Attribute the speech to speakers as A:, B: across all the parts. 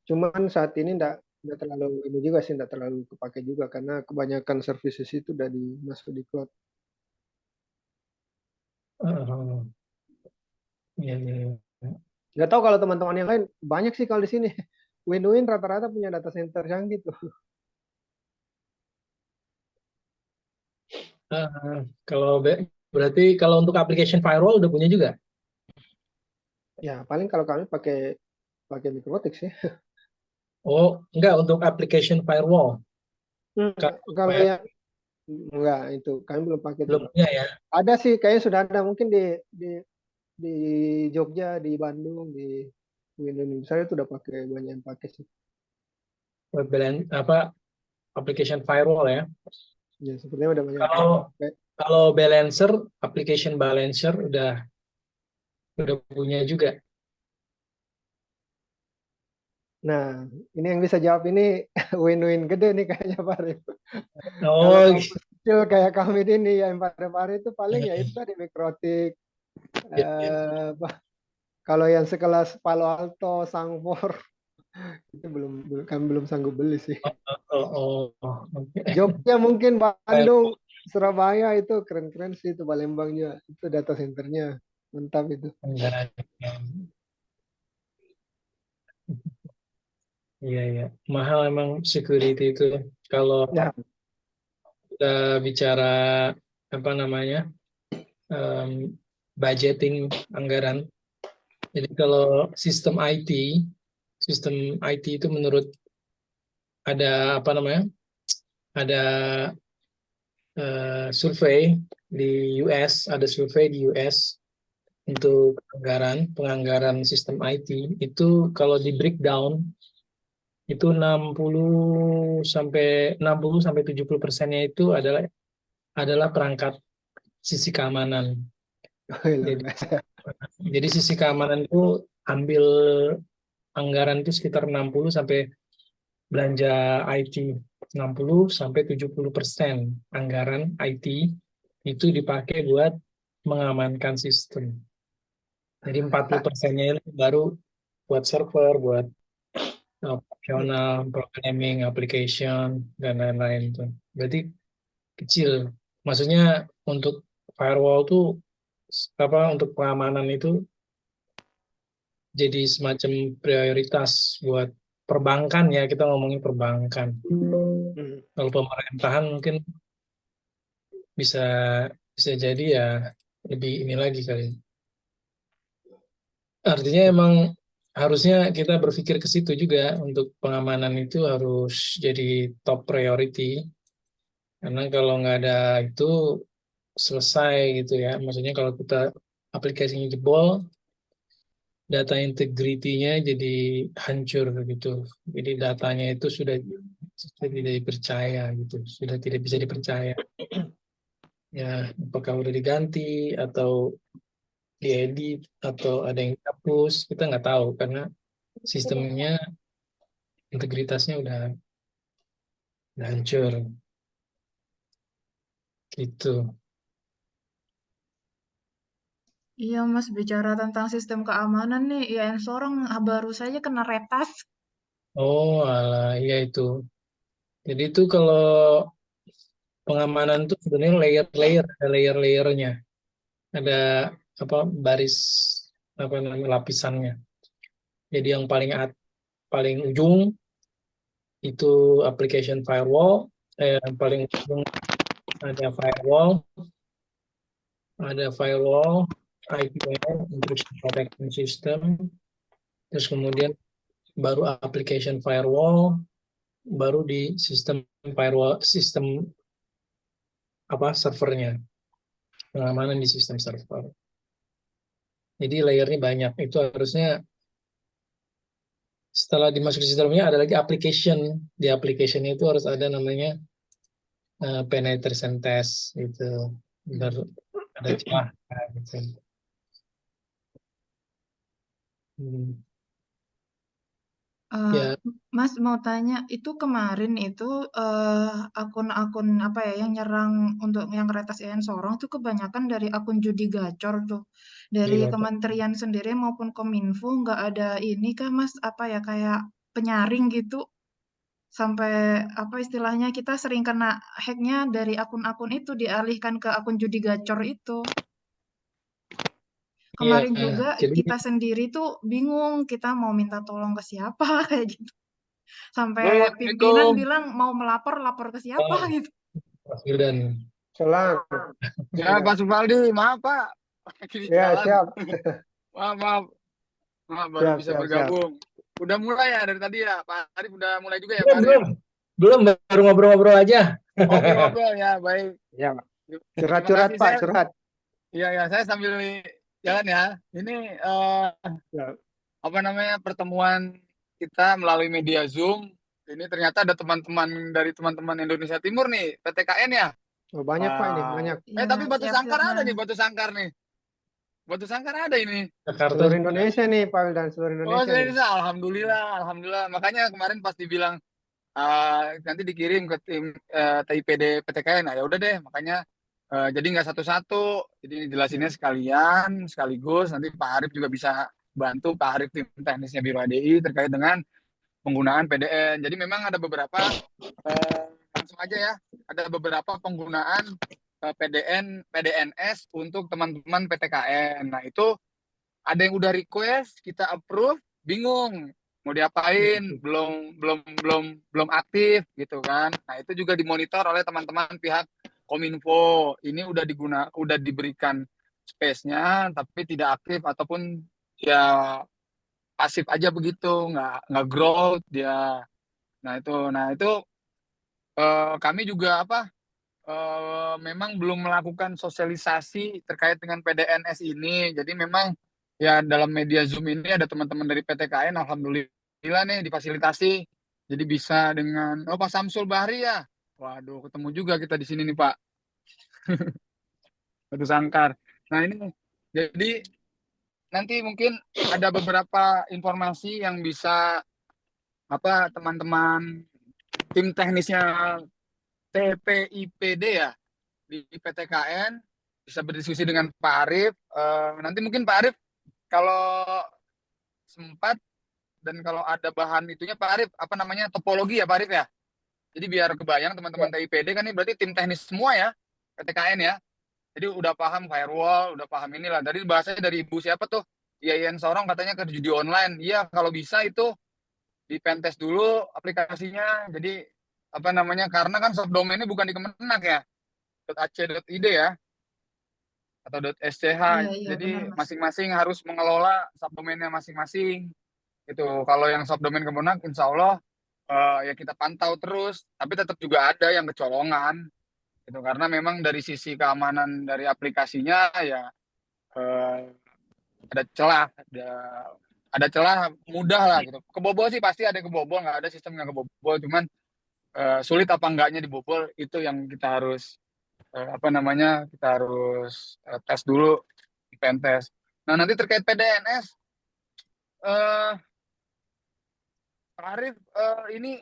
A: Cuman saat ini enggak terlalu ini juga sih, enggak terlalu kepake juga karena kebanyakan services itu udah masuk di cloud.
B: Oh, iya, iya, iya.
A: Nggak tahu kalau teman-teman yang lain banyak sih kalau di sini. Win-win rata-rata punya data center yang gitu.
B: Kalau berarti kalau untuk application firewall udah punya juga?
A: Ya, paling kalau kami pakai pakai Microtix sih.
B: Oh, enggak untuk application firewall.
A: Kalau
B: Kalau
A: yang enggak itu kami belum pakai tuh.
B: belum punya ya.
A: Ada sih kayaknya sudah ada mungkin di di Jogja, di Bandung, di Indonesia itu udah pakai banyak yang pakai sih.
B: Web apa application firewall ya.
A: Ya, sepertinya udah banyak yang
B: Kalau
A: pakai.
B: kalau balancer, application balancer udah punya juga.
A: Nah, ini yang bisa jawab ini win-win gede nih kayaknya Pak Arif. Kalau
B: Oh,
A: kampus kecil kayak kami ini yang Parepare itu paling ya itu tadi Mikrotik.
B: iya, iya.
A: Kalau yang sekelas Palo Alto, Sangfor itu kami belum sanggup beli sih.
B: Oke.
A: Jogja mungkin, Bandung,
B: Firewall
A: Surabaya itu keren-keren sih itu Palembang juga. Itu data centernya mantap itu.
B: anggaran. Iya, iya. Mahal emang security itu. Kalau
A: Ya,
B: kita bicara apa namanya em, budgeting anggaran. Jadi kalau sistem IT itu menurut ada apa namanya? Ada survei di US, ada survei di US untuk penganggaran sistem IT itu kalau di breakdown itu 60 sampai 70%-nya itu adalah perangkat sisi keamanan.
A: luar
B: Jadi
A: biasa.
B: jadi sisi keamanan itu ambil anggaran itu sekitar 60 sampai belanja IT 60 sampai 70% anggaran IT itu dipakai buat mengamankan sistem. Jadi 40%-nya itu baru buat server, buat optional, programming, application, dan lain-lain itu. Berarti kecil. Maksudnya untuk firewall tuh apa untuk pengamanan itu jadi semacam prioritas buat perbankan ya, kita ngomongin perbankan.
A: Hmm.
B: Kalau pemerintahan mungkin bisa bisa jadi ya lebih ini lagi kali. Artinya emang harusnya kita berpikir ke situ juga untuk pengamanan itu harus jadi top priority. Karena kalau nggak ada itu selesai gitu ya. Maksudnya kalau kita aplikasinya jebol, data integrity-nya jadi hancur gitu. Jadi datanya itu sudah tidak dipercaya gitu, sudah tidak bisa dipercaya. Ya, apakah udah diganti atau diedit atau ada yang dihapus, kita nggak tahu karena sistemnya integritasnya udah hancur gitu.
C: Iya Mas, bicara tentang sistem keamanan nih, IAN Sorong baru saja kena retas.
B: Oh, alah, iya itu. Jadi itu kalau pengamanan itu sebenarnya layer-layer, ada layer-layernya, ada apa baris apa namanya lapisannya. Jadi yang paling ujung itu application firewall, yang paling ujung ada firewall, IPS, intrusion protection system, terus kemudian baru application firewall, baru di sistem firewall, sistem apa servernya, pengamanan di sistem server. Jadi layernya banyak. Itu harusnya setelah dimasuki sistemnya ada lagi application. Di application itu harus ada namanya penetration test gitu. Baru ada celah gitu. Hmm.
C: Eh,
B: Ya,
C: Mas mau tanya, itu kemarin itu akun-akun apa ya yang nyerang untuk yang retas IAN Sorong itu kebanyakan dari akun judi gacor tuh. Dari
B: iya.
C: kementerian sendiri maupun Kominfo nggak ada ini kah Mas apa ya kayak penyaring gitu. Sampai apa istilahnya kita sering kena hack-nya dari akun-akun itu dialihkan ke akun judi gacor itu.
B: Iya,
C: Kemarin juga
B: jadi
C: kita sendiri tuh bingung kita mau minta tolong ke siapa kayak gitu. Sampai pimpinan
D: Assalamualaikum.
C: bilang mau lapor ke siapa
B: oh,
C: gitu.
B: Mas Wildan.
A: Salam.
D: Ya, Pak Suvaldi, maaf Pak. Lagi di
A: Ya,
D: jalan.
A: siap.
D: Maaf, baru
A: Siap,
D: bisa
A: siap, siap.
D: bergabung. Udah mulai ya dari tadi ya, Pak Arif udah mulai juga ya,
B: Belum,
D: Pak Arif?
B: belum. Belum, baru ngobrol-ngobrol aja.
D: Oh, ngobrol ya, baik.
A: Ya,
D: Terima
A: curhat-curhat
D: kasih,
A: Pak,
D: saya.
A: curhat.
D: Iya, saya sambil jalan ya. Ini
A: Ya.
D: apa namanya pertemuan kita melalui media Zoom. Ini ternyata ada teman-teman dari teman-teman Indonesia Timur nih, PTKN ya.
A: Oh, banyak Pak ini,
D: Wah.
A: banyak.
D: Tapi
C: Iya,
D: Batu
C: siap-siap
D: Sangkar ada
C: Nan.
D: nih, Batu Sangkar nih. Batu Sangkar ada ini.
B: Jakarta
A: Seluruh
B: juga.
A: Indonesia nih, Pak Wildan, seluruh
D: Oh,
A: Indonesia nih.
D: Indonesia. Alhamdulillah. Makanya kemarin pas dibilang nanti dikirim ke tim TIPD PTKN, nah ya udah deh. Makanya jadi nggak satu-satu, jadi jelasinnya sekalian, sekaligus. Nanti Pak Arif juga bisa bantu Pak Arif tim teknisnya Biro ADI terkait dengan penggunaan PDN. Jadi memang ada beberapa langsung aja ya, ada beberapa penggunaan PDNS untuk teman-teman PTKN. Nah itu ada yang udah request, kita approve, bingung mau diapain, belum aktif gitu kan. Nah itu juga dimonitor oleh teman-teman pihak Kominfo. Ini udah diberikan space-nya, tapi tidak aktif ataupun ya pasif aja begitu, nggak growth dia. Nah itu kami juga memang belum melakukan sosialisasi terkait dengan PDNS ini. Jadi memang ya dalam media Zoom ini ada teman-teman dari PTKN, alhamdulillah nih difasilitasi. Jadi bisa dengan Pak Samsul Bahri ya. Waduh, ketemu juga kita di sini nih Pak. Batu Sangkar. Nah ini jadi nanti mungkin ada beberapa informasi yang bisa teman-teman tim teknisnya TPIPD ya di PTKN bisa berdiskusi dengan Pak Arif. Nanti mungkin Pak Arif kalau sempat dan kalau ada bahan itunya Pak Arif topologi ya Pak Arif ya. Jadi biar kebayang teman-teman TIPD kan ini berarti tim teknis semua ya PTKN ya. Jadi udah paham firewall, udah paham inilah. Dari bahasanya dari ibu siapa tuh? Ian Sorong katanya ke judi online. Iya kalau bisa itu di pentest dulu aplikasinya. Jadi karena kan subdomainnya bukan di Kemenak ya. .ac.id ya atau .sch.
C: Iya,
D: Jadi
C: benar Mas.
D: masing-masing harus mengelola subdomainnya masing-masing. Itu kalau yang subdomain Kemenak insya Allah ya kita pantau terus, tapi tetap juga ada yang kecolongan. Itu karena memang dari sisi keamanan dari aplikasinya ya ada celah, ada celah mudah lah gitu. Kebobol sih pasti ada kebobol, nggak ada sistem yang kebobol, cuman sulit apa enggaknya dibobol itu yang kita harus kita harus tes dulu di pentest. Nah nanti terkait PDNS, Pak Arif ini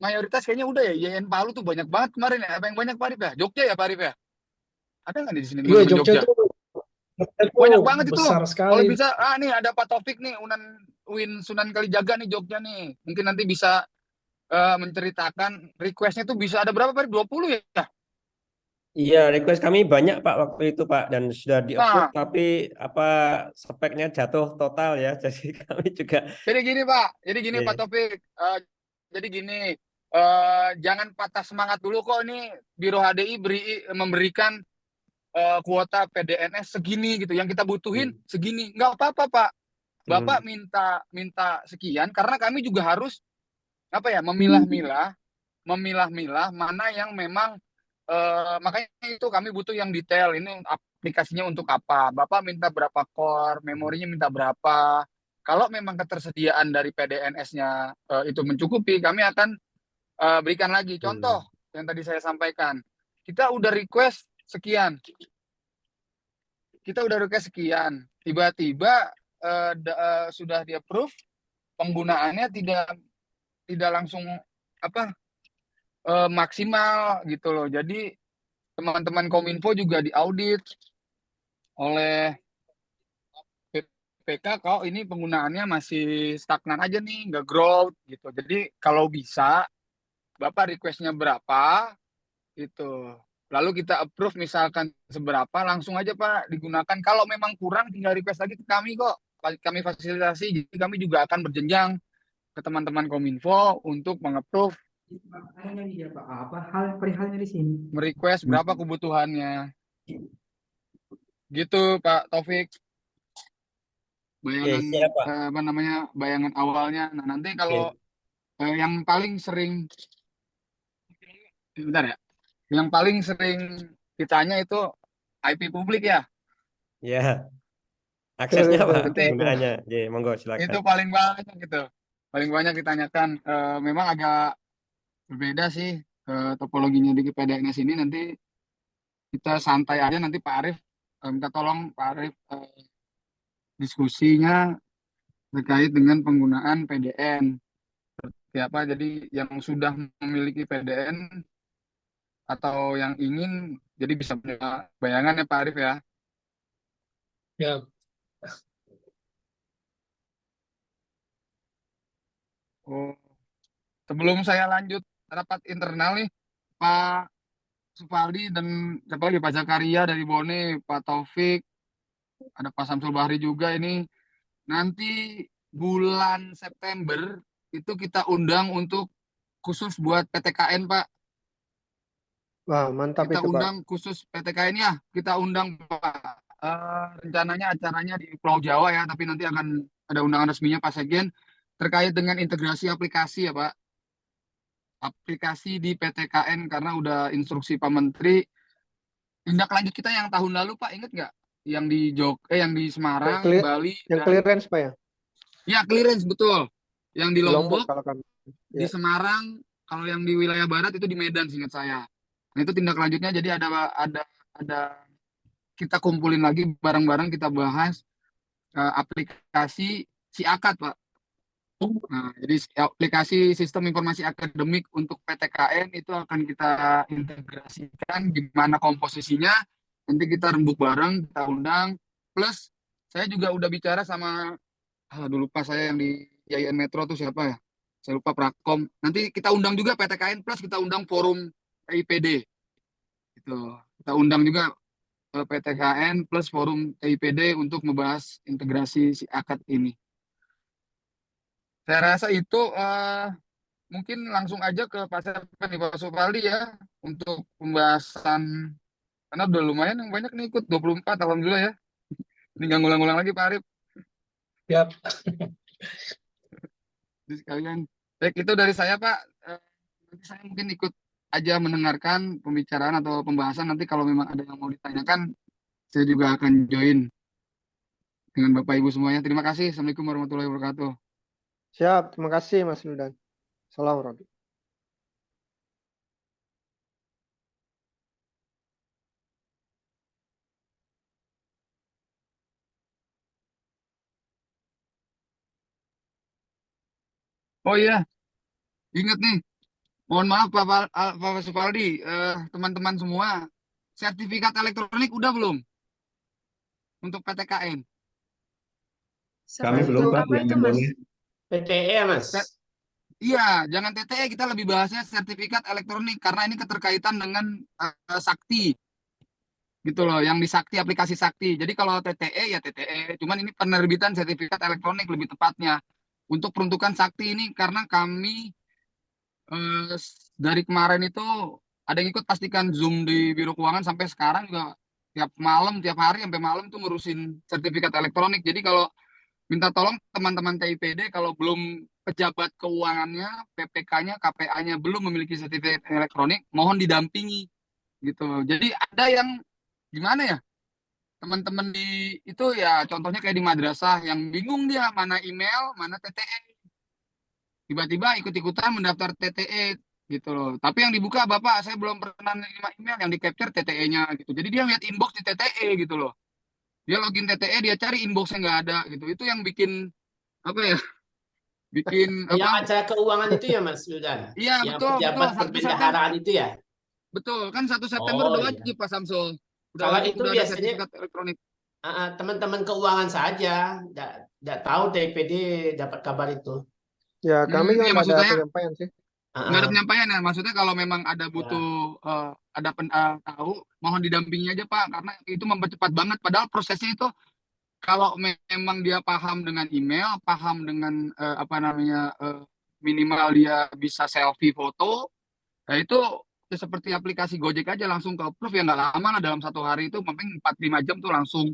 D: mayoritas kayaknya udah ya IAIN Palu tuh banyak banget kemarin ya. Apa yang banyak Pak Arif ya? Jogja ya Pak Arif ya? Ada nggak di sini
B: Iya,
D: teman-teman
B: Jogja
D: Jogja?
B: tuh
D: Banyak banget itu.
B: besar
D: Kalau
B: sekali.
D: bisa, nih ada Pak Taufik nih, Win Sunan Kalijaga nih Jogja nih. Mungkin nanti bisa menceritakan requestnya tuh bisa ada berapa Pak Arif? 20 ya?
E: Iya, request kami banyak Pak waktu itu Pak dan sudah di-approve
D: Nah,
E: tapi speknya jatuh total ya. Jadi kami juga
D: jadi gini Pak, Pak
E: iya.
D: Taufik. Jadi gini, jangan patah semangat dulu kok ini Biro HDI memberikan kuota PDNS segini gitu. Yang kita butuhin segini. Nggak apa-apa Pak. Bapak minta sekian karena kami juga harus memilah-milah mana yang memang makanya itu kami butuh yang detail. Ini aplikasinya untuk apa? Bapak minta berapa core, memorinya minta berapa. Kalau memang ketersediaan dari PDNS-nya itu mencukupi, kami akan berikan lagi. Contoh yang tadi saya sampaikan, kita udah request sekian, tiba-tiba sudah di-approve, penggunaannya tidak langsung maksimal gitu loh. Jadi teman-teman Kominfo juga diaudit oleh BPK kok ini penggunaannya masih stagnan aja nih, nggak growth gitu. Jadi kalau bisa Bapak requestnya berapa itu. Lalu kita approve misalkan seberapa, langsung aja Pak digunakan. Kalau memang kurang tinggal request lagi ke kami kok. Kami fasilitasi, jadi kami juga akan berjenjang ke teman-teman Kominfo untuk mengapprove
F: Perhalnya dia Pak, apa hal perihalnya di sini?
D: merequest berapa kebutuhannya. Gitu Pak Taufik.
E: Oke,
D: Bayangan
E: siap Pak.
D: apa namanya? Bayangan awalnya. Nah, nanti kalau yang paling sering bentar ya. Yang paling sering ditanya itu IP publik ya.
E: Ya, aksesnya
A: Betul,
E: Pak,
A: betul, betul.
E: penggunaannya. Ya, monggo silakan.
D: Itu paling banyak gitu. Paling banyak ditanyakan. Memang agak berbeda sih topologinya di PDNS ini. Nanti kita santai aja, nanti Pak Arief minta tolong Pak Arief diskusinya terkait dengan penggunaan PDN. Seperti apa? Jadi yang sudah memiliki PDN atau yang ingin, jadi bisa punya bayangan ya Pak Arief ya.
B: Ya,
D: Oh, sebelum saya lanjut rapat internal nih, Pak Supaldi dan siapa lagi Pak Zakaria dari Bone, Pak Taufik, ada Pak Samsul Bahri juga ini. Nanti bulan September itu kita undang untuk khusus buat PTKN Pak.
A: Wah, mantap
D: Kita
A: itu, Pak.
D: undang khusus PTKN ya, kita undang Pak. Rencananya acaranya di Pulau Jawa ya, tapi nanti akan ada undangan resminya Pak Sekjen terkait dengan integrasi aplikasi ya Pak. Aplikasi di PTKN karena udah instruksi Pak Menteri. Tindak lanjut kita yang tahun lalu Pak, inget nggak? Yang di yang di Semarang, Bali,
A: Yang
D: dan
A: clearance, Pak ya?
D: ya clearance betul. Yang di
A: Di Lombok
D: Lombok,
A: kalau kami.
D: di
A: Ya.
D: Semarang, kalau yang di wilayah barat itu di Medan seingat saya. Nah, itu tindak lanjutnya jadi ada kita kumpulin lagi bareng-bareng kita bahas aplikasi si Akad Pak. Nah, jadi aplikasi sistem informasi akademik untuk PTKN itu akan kita integrasikan gimana komposisinya. Nanti kita rembuk bareng, kita undang. Plus saya juga udah bicara sama aduh lupa saya yang di YIN Metro tuh siapa ya? Saya lupa Prakom. Nanti kita undang juga PTKN plus kita undang forum TIPD. Itu. Kita undang juga PTKN plus forum TIPD untuk membahas integrasi si Akad ini. Saya rasa itu mungkin langsung aja ke Pak Sepkan nih Pak Supaldi ya untuk pembahasan karena udah lumayan yang banyak nih ikut 24 alhamdulillah ya. Ini nggak ngulang-ngulang lagi Pak Arif.
B: siap.
D: Jadi sekalian. Baik itu dari saya Pak. Nanti saya mungkin ikut aja mendengarkan pembicaraan atau pembahasan nanti kalau memang ada yang mau ditanyakan saya juga akan join dengan Bapak Ibu semuanya. Terima kasih. Assalamualaikum warahmatullahi wabarakatuh.
A: Siap, terima kasih Mas Wildan. Salam Robi.
D: Oh iya, ingat nih. Mohon maaf Pak Supaldi, teman-teman semua, sertifikat elektronik udah belum untuk PTKN?
G: Kami
C: Seperti
G: belum Pak,
C: apa
G: yang
C: itu
G: di
C: Mas?
G: Bone.
F: PTE ya Mas?
D: Iya, jangan TTE, kita lebih bahasnya sertifikat elektronik karena ini keterkaitan dengan Sakti. Gitu loh, yang di Sakti, aplikasi Sakti. Jadi kalau TTE ya TTE, cuman ini penerbitan sertifikat elektronik lebih tepatnya. Untuk peruntukan Sakti ini karena kami dari kemarin itu ada yang ikut pastikan Zoom di Biro Keuangan sampai sekarang juga tiap malam, tiap hari sampai malam tuh ngurusin sertifikat elektronik. Jadi kalau minta tolong teman-teman TIPD kalau belum pejabat keuangannya, PPK-nya, KPA-nya belum memiliki sertifikat elektronik, mohon didampingi gitu. Jadi ada yang gimana ya? Teman-teman di itu ya contohnya kayak di madrasah yang bingung dia mana email, mana TTE. Tiba-tiba ikut-ikutan mendaftar TTE gitu loh. Tapi yang dibuka Bapak, saya belum pernah menerima email yang di-capture TTE-nya gitu. Jadi dia lihat inbox di TTE gitu loh. Dia login TTE, dia cari inbox-nya nggak ada gitu. Itu yang bikin apa ya? Bikin
F: Yang
D: apa?
F: acara keuangan itu ya Mas Wildan?
D: Iya,
F: Yang
D: betul,
F: pejabat
D: 1 September.
F: perbendaharaan itu ya?
D: Betul, kan 1 September
F: Oh
D: udah
F: iya.
D: wajib Pak Samsul.
F: Kalau itu
D: Udah ada
F: biasanya
D: sertifikat elektronik.
H: teman-teman keuangan saja, nggak tahu TIPD dapat kabar itu.
A: Ya kami juga
D: Iya,
A: nggak
D: maksud
A: ada
D: saya
A: penyampaian sih.
D: nggak ada penyampaian ya. Maksudnya kalau memang ada butuh tahu, mohon didampingi aja Pak, karena itu mempercepat banget. Padahal prosesnya itu kalau memang dia paham dengan email, paham dengan minimal dia bisa selfie foto, nah itu seperti aplikasi Gojek aja langsung ke approve ya, nggak lama lah, dalam 1 hari itu mungkin 4-5 jam tuh langsung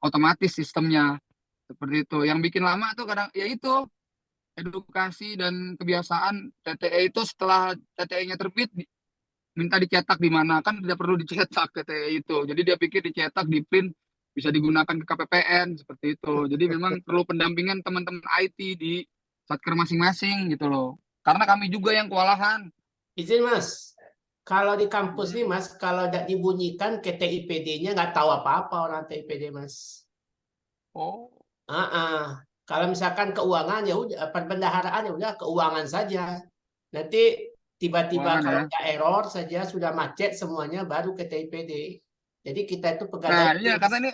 D: otomatis sistemnya seperti itu. Yang bikin lama tuh kadang ya itu edukasi dan kebiasaan TTE itu. Setelah TTE-nya terbit minta dicetak di mana, kan tidak perlu dicetak TTE itu, jadi dia pikir dicetak di print bisa digunakan ke KPPN seperti itu. Jadi memang perlu pendampingan teman-teman IT di satker masing-masing gitu loh, karena kami juga yang kewalahan.
H: Izin Mas, kalau di kampus nih Mas, kalau tidak dibunyikan ke TIPD-nya nggak tahu apa-apa orang TIPD Mas.
D: Oh,
H: Kalau misalkan keuangan ya udah, perbendaharaan ya udah keuangan saja. Nanti tiba-tiba
D: Keuangan
H: kalau
D: ya.
H: ada error saja sudah macet semuanya baru ke TIPD. Jadi kita itu
D: Nah
H: pegadaian.
D: iya, karena ini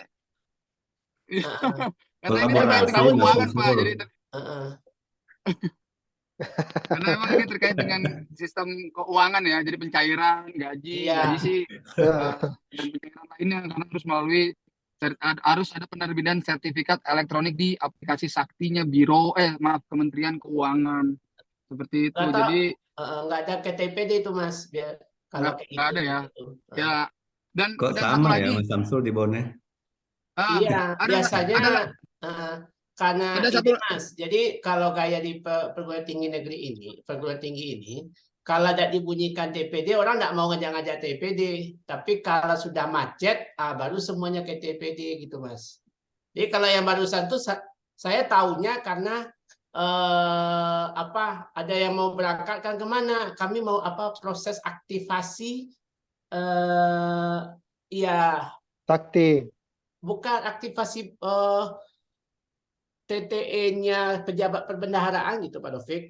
D: karena ini terkait
G: Kolaborasi
D: dengan
G: nggak
D: keuangan Pak,
G: full.
D: jadi karena memang ini terkait dengan sistem keuangan ya, jadi pencairan gaji,
H: Iya.
D: gaji sih
A: Ya.
D: dan pencairan lainnya karena harus melalui harus ada penerbitan sertifikat elektronik di aplikasi saktinya Kementerian Keuangan seperti itu.
H: Nggak tahu,
D: Jadi
H: nggak ada ke TIPD itu Mas. Biar kalau kayak
D: nggak ada ya.
H: gitu.
D: Ya dan
G: Kok
D: satu
G: sama
D: lagi,
G: ya Mas Samsul di Boneh?
H: Iya, biasanya karena
D: ada
H: ini
D: satu.
H: Mas. Jadi kalau kayak di perguruan tinggi negeri ini, perguruan tinggi ini, kalau tidak dibunyikan TPD, orang tidak mau ngajak-ngajak TPD. Tapi kalau sudah macet, baru semuanya ke TPD gitu Mas. Jadi kalau yang barusan tuh saya tahunya karena ada yang mau berangkat kan kemana? Kami mau proses aktivasi
A: Sakti.
H: bukan aktivasi TTE-nya pejabat perbendaharaan gitu Pak Dovik.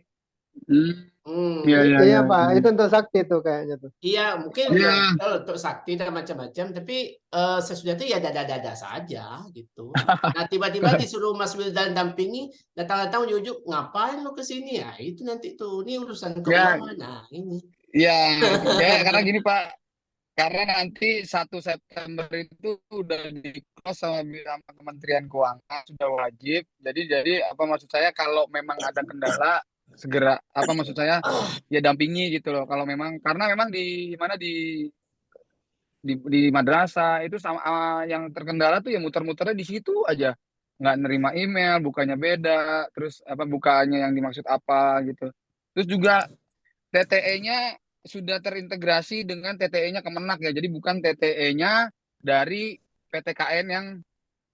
A: Iya Pak, itu untuk Sakti tuh kayaknya tuh.
H: Iya, mungkin ya untuk sakti dan macam-macam, tapi sesudah itu ya dada-dada saja gitu. Nah, tiba-tiba disuruh Mas Wildan dampingi, datang-datang ujug-ujug, ngapain lo ke sini ya? Itu nanti tuh, ini urusan keuangan. Nah, ini.
D: Ya, karena gini Pak, karena nanti 1 September itu udah di-close sama Kementerian Keuangan, sudah wajib. Jadi apa maksud saya, kalau memang ada kendala segera maksud saya ya dampingi gitu loh. Kalau memang karena memang di madrasah itu sama yang terkendala tuh ya muter-muternya di situ aja. Nggak nerima email, bukanya beda, terus bukaannya yang dimaksud apa gitu. Terus juga TTE-nya sudah terintegrasi dengan TTE-nya Kemenak ya. Jadi bukan TTE-nya dari PTKN yang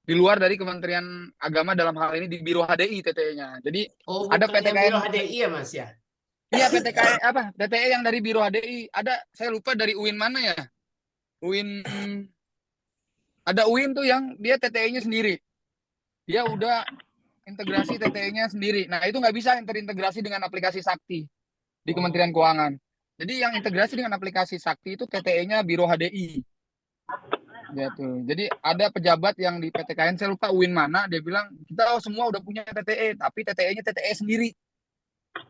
D: di luar dari Kementerian Agama, dalam hal ini di Biro HDI TTE-nya. Jadi ada PTKN
H: Biro HDI ya Mas ya?
D: Iya, PTKN TTE yang dari Biro HDI. Ada, saya lupa dari UIN mana ya. Ada UIN tuh yang dia TTE-nya sendiri. Dia udah integrasi TTE-nya sendiri. Nah, itu nggak bisa terintegrasi dengan aplikasi Sakti di Kementerian Keuangan. Jadi yang integrasi dengan aplikasi Sakti itu TTE-nya Biro HDI. Gitu. Jadi ada pejabat yang di PTKN, saya lupa UIN mana, dia bilang kita semua udah punya TTE, tapi TTE-nya TTE sendiri.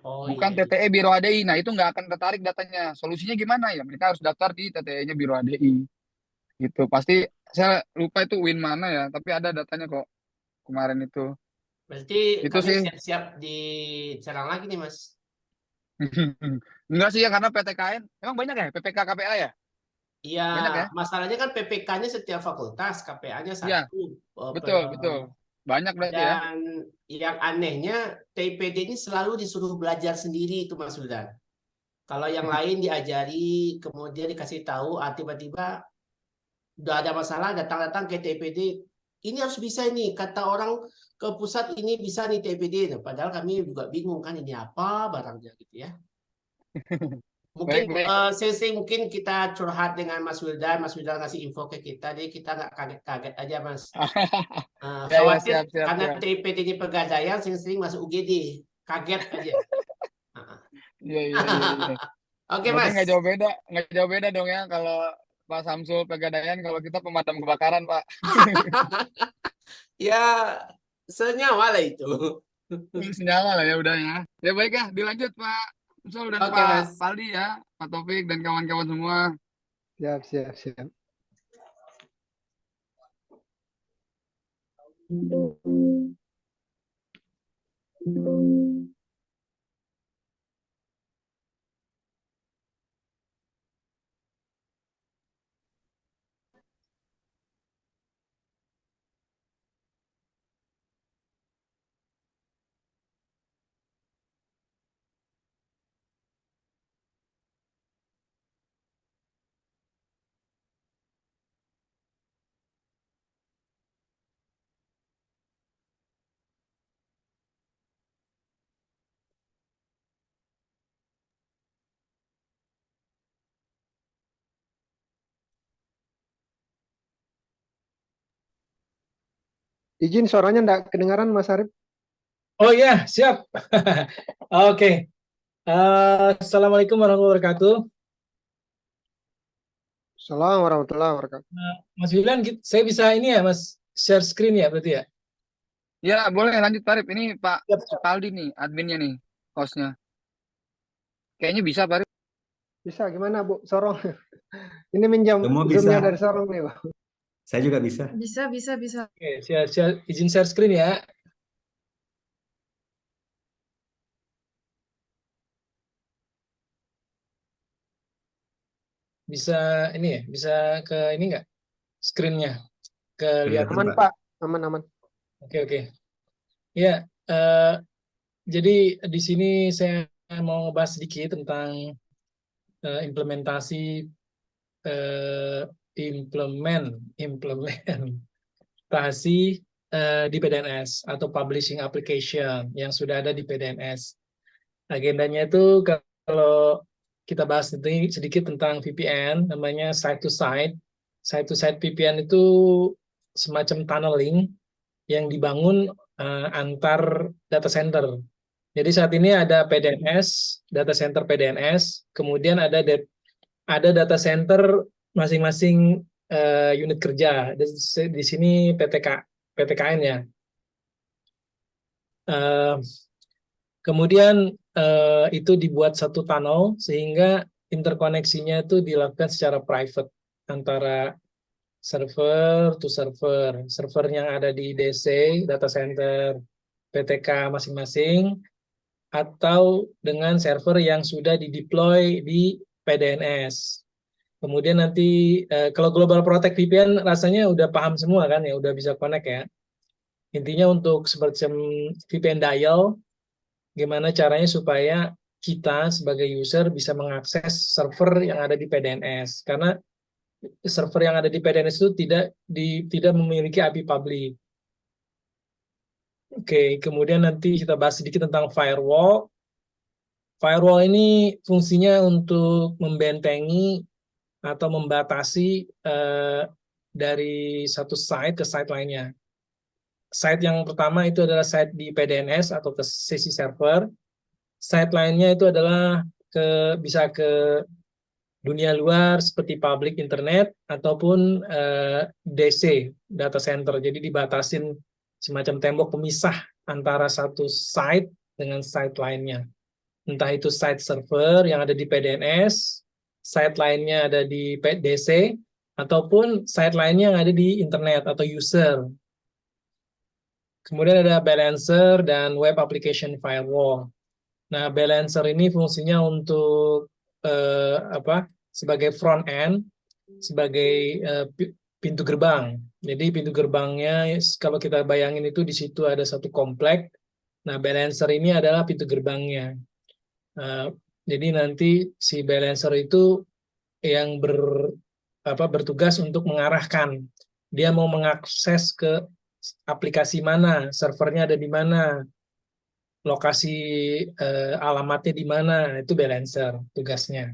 D: Bukan TTE Biro HDI. Nah, itu nggak akan tertarik datanya. Solusinya gimana ya? Mereka harus daftar di TTE-nya Biro HDI. Gitu. Pasti saya lupa itu UIN mana ya, tapi ada datanya kok kemarin itu.
H: Berarti
D: itu
H: kami
D: sih
H: siap-siap diserang lagi nih Mas.
D: Enggak sih ya, karena PTKN emang banyak ya, PPK KPA ya?
H: Iya,
D: Banyak ya?
H: masalahnya kan PPK-nya setiap fakultas, KPA-nya
D: Iya,
H: satu.
D: betul. Banyak berarti ya.
H: Dan yang anehnya TIPD ini selalu disuruh belajar sendiri itu Mas Wildan. Kalau yang lain diajari, kemudian dikasih tahu, tiba-tiba udah ada masalah, datang-datang ke TIPD, ini harus bisa ini, kata orang ke pusat ini bisa nih TIPD. Nah, padahal kami juga bingung kan ini apa barangnya gitu ya. Mungkin sering mungkin kita curhat dengan Mas Wildan ngasih info ke kita, jadi kita nggak kaget-kaget aja Mas. Khawatir karena TIPD ini pegadaian, sering masuk UGD, kaget aja.
D: Iya.
H: Oke Mas.
D: Nggak jauh beda dong ya kalau Pak Samsul Pegadaian, kalau kita pemadam kebakaran, Pak.
H: Ya, senyawa lah itu.
D: Senyawa lah ya udah ya. Ya baik ya, dilanjut Pak Samsul dan
H: Oke,
D: Pak
H: Mas.
D: Paldi ya, Pak Taufik dan kawan-kawan semua.
A: Siap, siap, siap. Izin suaranya enggak kedengaran Mas Arif?
B: Oh ya, siap. Oke. Assalamualaikum warahmatullahi wabarakatuh.
A: Assalamualaikum warahmatullahi wabarakatuh.
B: Mas William, saya bisa ini ya, Mas, share screen ya berarti ya?
D: Ya boleh lanjut Pak Arif. Ini Pak
B: Siap, siap.
D: Paldi nih, adminnya nih, hostnya. Kayaknya bisa Pak Arif.
A: Bisa gimana Bu? Sorong. Ini minjam
G: Semua
A: Zoom-nya
G: bisa.
A: dari Sorong nih, Bu.
G: Saya juga bisa.
C: Bisa.
B: Oke, izin share screen ya. Bisa ini ya, bisa ke ini nggak? Screen-nya. Kelihatan.
A: Aman, Pak. Aman.
B: Oke. Ya, jadi di sini saya mau ngebahas sedikit tentang implementasi implementasi di PDNS atau publishing application yang sudah ada di PDNS. Agendanya itu kalau kita bahas sedikit tentang VPN, namanya site to site. Site to site VPN itu semacam tunneling yang dibangun antar data center. Jadi saat ini ada PDNS, data center PDNS, kemudian ada data center masing-masing unit kerja. Di sini PTKN ya. Kemudian itu dibuat satu tunnel sehingga interkoneksinya itu dilakukan secara private antara server to server. Server yang ada di DC, data center PTK masing-masing, atau dengan server yang sudah dideploy di PDNS. Kemudian nanti kalau Global Protect VPN rasanya udah paham semua kan ya, udah bisa connect ya. Intinya untuk semacam VPN dial, gimana caranya supaya kita sebagai user bisa mengakses server yang ada di PDNS. Karena server yang ada di PDNS itu tidak memiliki IP public. Oke, kemudian nanti kita bahas sedikit tentang firewall. Firewall ini fungsinya untuk membentengi atau membatasi dari satu site ke site lainnya. Site yang pertama itu adalah site di PDNS atau ke sesi server. Site lainnya itu adalah bisa ke dunia luar seperti public internet ataupun DC, data center. Jadi dibatasin semacam tembok pemisah antara satu site dengan site lainnya. Entah itu site server yang ada di PDNS, site lainnya ada di DC, ataupun site lainnya yang ada di internet atau user. Kemudian ada balancer dan web application firewall. Nah, balancer ini fungsinya untuk sebagai front end, sebagai pintu gerbang. Jadi pintu gerbangnya kalau kita bayangin itu di situ ada satu komplek. Nah, balancer ini adalah pintu gerbangnya. Jadi nanti si balancer itu yang bertugas untuk mengarahkan. Dia mau mengakses ke aplikasi mana, servernya ada di mana, lokasi alamatnya di mana, itu balancer tugasnya.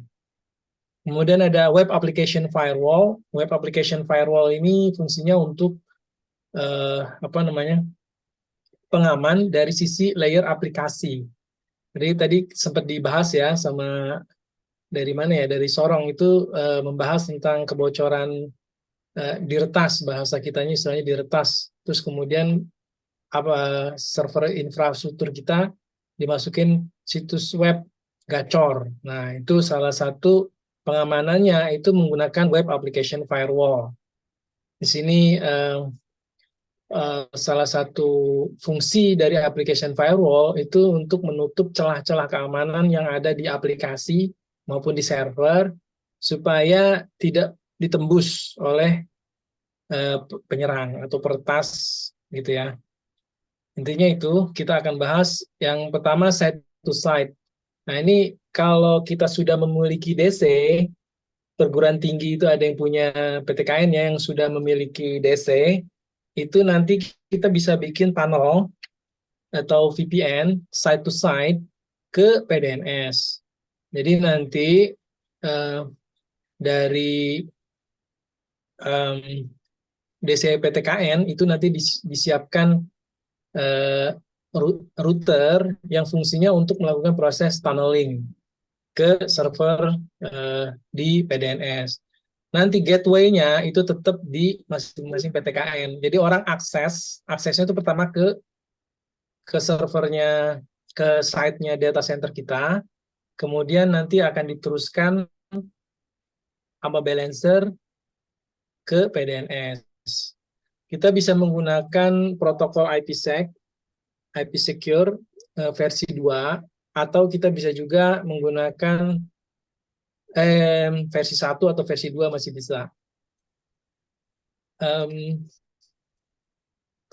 B: Kemudian ada web application firewall. Web application firewall ini fungsinya untuk pengaman dari sisi layer aplikasi. Jadi tadi sempat dibahas ya sama dari mana ya, dari Sorong itu membahas tentang kebocoran diretas, bahasa kitanya istilahnya diretas. Terus kemudian server infrastruktur kita dimasukin situs web gacor. Nah, itu salah satu pengamanannya itu menggunakan web application firewall. Di sini salah satu fungsi dari application firewall itu untuk menutup celah-celah keamanan yang ada di aplikasi maupun di server supaya tidak ditembus oleh penyerang atau peretas gitu ya. Intinya itu kita akan bahas yang pertama site to site. Nah, ini kalau kita sudah memiliki DC, perguruan tinggi itu ada yang punya PTKN ya yang sudah memiliki DC, itu nanti kita bisa bikin tunnel atau VPN site to site ke PDNS. Jadi nanti dari DC PTKN itu nanti disiapkan router yang fungsinya untuk melakukan proses tunneling ke server di PDNS. Nanti gateway-nya itu tetap di masing-masing PTKN. Jadi orang aksesnya itu pertama ke servernya, ke site-nya data center kita, kemudian nanti akan diteruskan sama balancer ke PDNS. Kita bisa menggunakan protokol IPsec, IP Secure versi 2, atau kita bisa juga menggunakan versi 1 atau versi 2 masih bisa.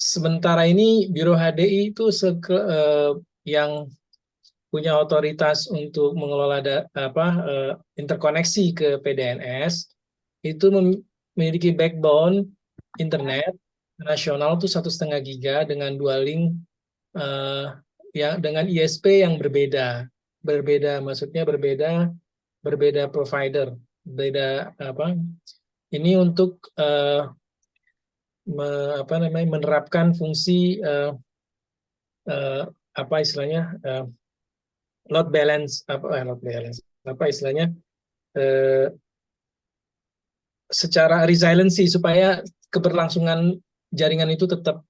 B: Sementara ini Biro HDI itu yang punya otoritas untuk mengelola interkoneksi ke PDNS itu memiliki backbone internet nasional itu 1,5 giga dengan 2 link dengan ISP yang berbeda maksudnya berbeda provider, beda ini untuk menerapkan fungsi load balance istilahnya secara resiliency supaya keberlangsungan jaringan itu tetap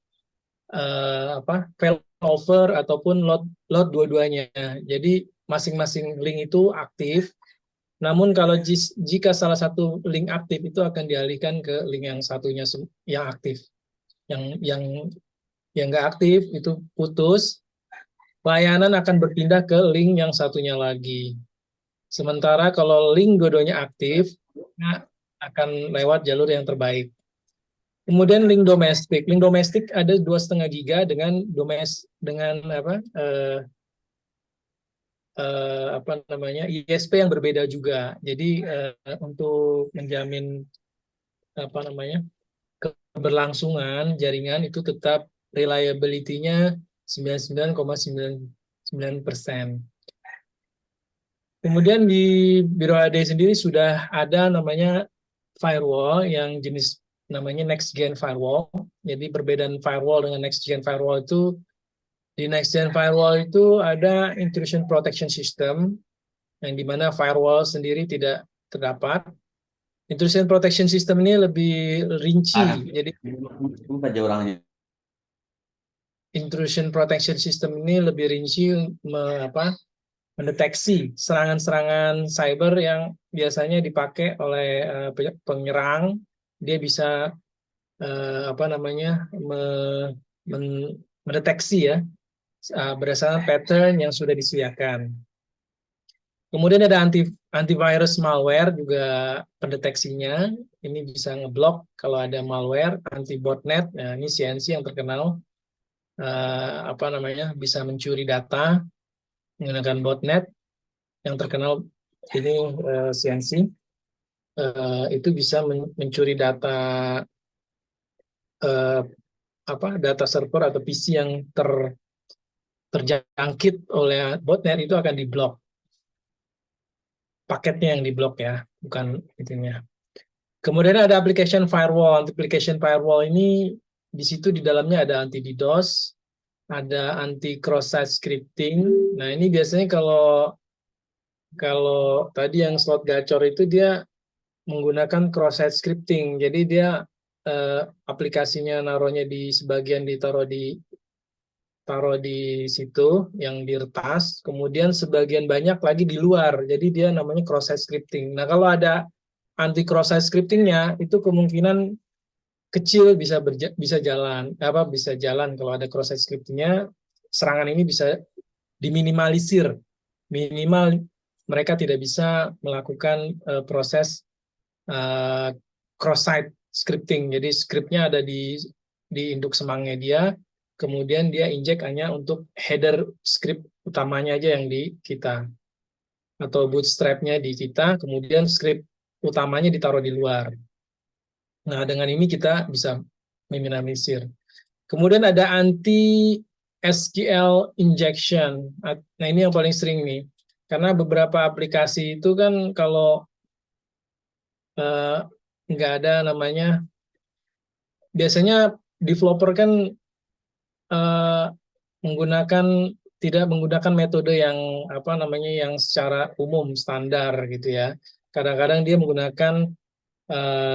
B: failover ataupun load dua-duanya. Jadi masing-masing link itu aktif. Namun kalau jika salah satu link aktif itu akan dialihkan ke link yang satunya yang aktif. Yang nggak aktif itu putus, layanan akan berpindah ke link yang satunya lagi. Sementara kalau link dua-duanya aktif, akan lewat jalur yang terbaik. Kemudian link domestik. Link domestik ada 2,5 giga dengan ISP yang berbeda juga. Jadi untuk menjamin keberlangsungan jaringan itu tetap reliability-nya 99,99%. Kemudian di Biro HD sendiri sudah ada namanya firewall yang jenis namanya next gen firewall. Jadi perbedaan firewall dengan next gen firewall itu, di next gen firewall itu ada intrusion protection system yang dimana firewall sendiri tidak terdapat. Intrusion protection system ini lebih rinci. Jadi intrusion protection system ini lebih rinci mendeteksi serangan-serangan cyber yang biasanya dipakai oleh penyerang. Dia bisa mendeteksi ya berdasarkan pattern yang sudah disediakan. Kemudian ada antivirus malware juga pendeteksinya. Ini bisa ngeblok kalau ada malware, anti botnet. Nah, ini CNC yang terkenal bisa mencuri data menggunakan botnet yang terkenal ini CNC. Itu bisa mencuri data data server atau PC yang terjangkit oleh botnet itu akan diblok. Paketnya yang diblok ya, bukan itunya. Kemudian ada application firewall. Application firewall ini di situ di dalamnya ada anti DDoS, ada anti cross-site scripting. Nah, ini biasanya kalau Kalau tadi yang slot gacor itu dia menggunakan cross-site scripting. Jadi dia aplikasinya naruhnya di sebagian taruh di situ yang diretas, kemudian sebagian banyak lagi di luar. Jadi dia namanya cross-site scripting. Nah, kalau ada anti cross-site scriptingnya itu kemungkinan kecil bisa jalan kalau ada cross-site scriptingnya, serangan ini bisa diminimalisir, minimal mereka tidak bisa melakukan proses cross-site scripting. Jadi scriptnya ada di induk semangnya dia, kemudian dia injek hanya untuk header script utamanya aja yang di kita, atau bootstrapnya di kita, kemudian script utamanya ditaruh di luar. Nah, dengan ini kita bisa meminimalisir. Kemudian ada anti SQL injection. Nah, ini yang paling sering nih. Karena beberapa aplikasi itu kan kalau nggak ada namanya, biasanya developer kan tidak menggunakan metode yang yang secara umum standar gitu ya. Kadang-kadang dia menggunakan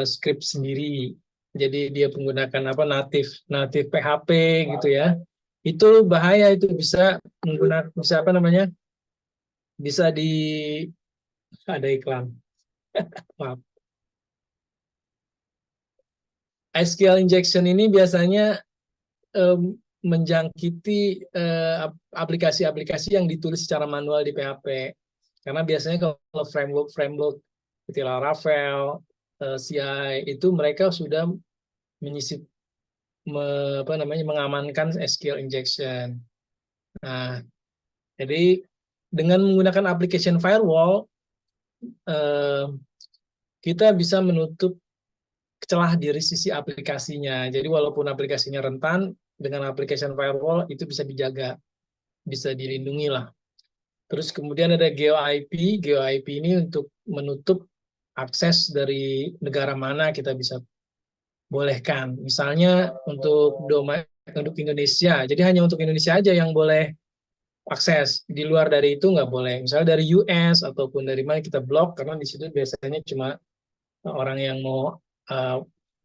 B: script sendiri. Jadi dia menggunakan native PHP gitu ya. Itu bahaya, itu bisa ada iklan. Maaf. SQL injection ini biasanya menjangkiti aplikasi-aplikasi yang ditulis secara manual di PHP. Karena biasanya kalau framework seperti Laravel, CI itu mereka sudah mengamankan SQL injection. Nah, jadi dengan menggunakan application firewall kita bisa menutup celah dari sisi aplikasinya. Jadi walaupun aplikasinya rentan, dengan application firewall itu bisa dijaga, bisa dilindungi lah. Terus kemudian ada GeoIP. GeoIP ini untuk menutup akses dari negara mana kita bisa bolehkan. Misalnya untuk Indonesia, jadi hanya untuk Indonesia aja yang boleh akses. Di luar dari itu nggak boleh. Misalnya dari US ataupun dari mana kita blok, karena di situ biasanya cuma orang yang mau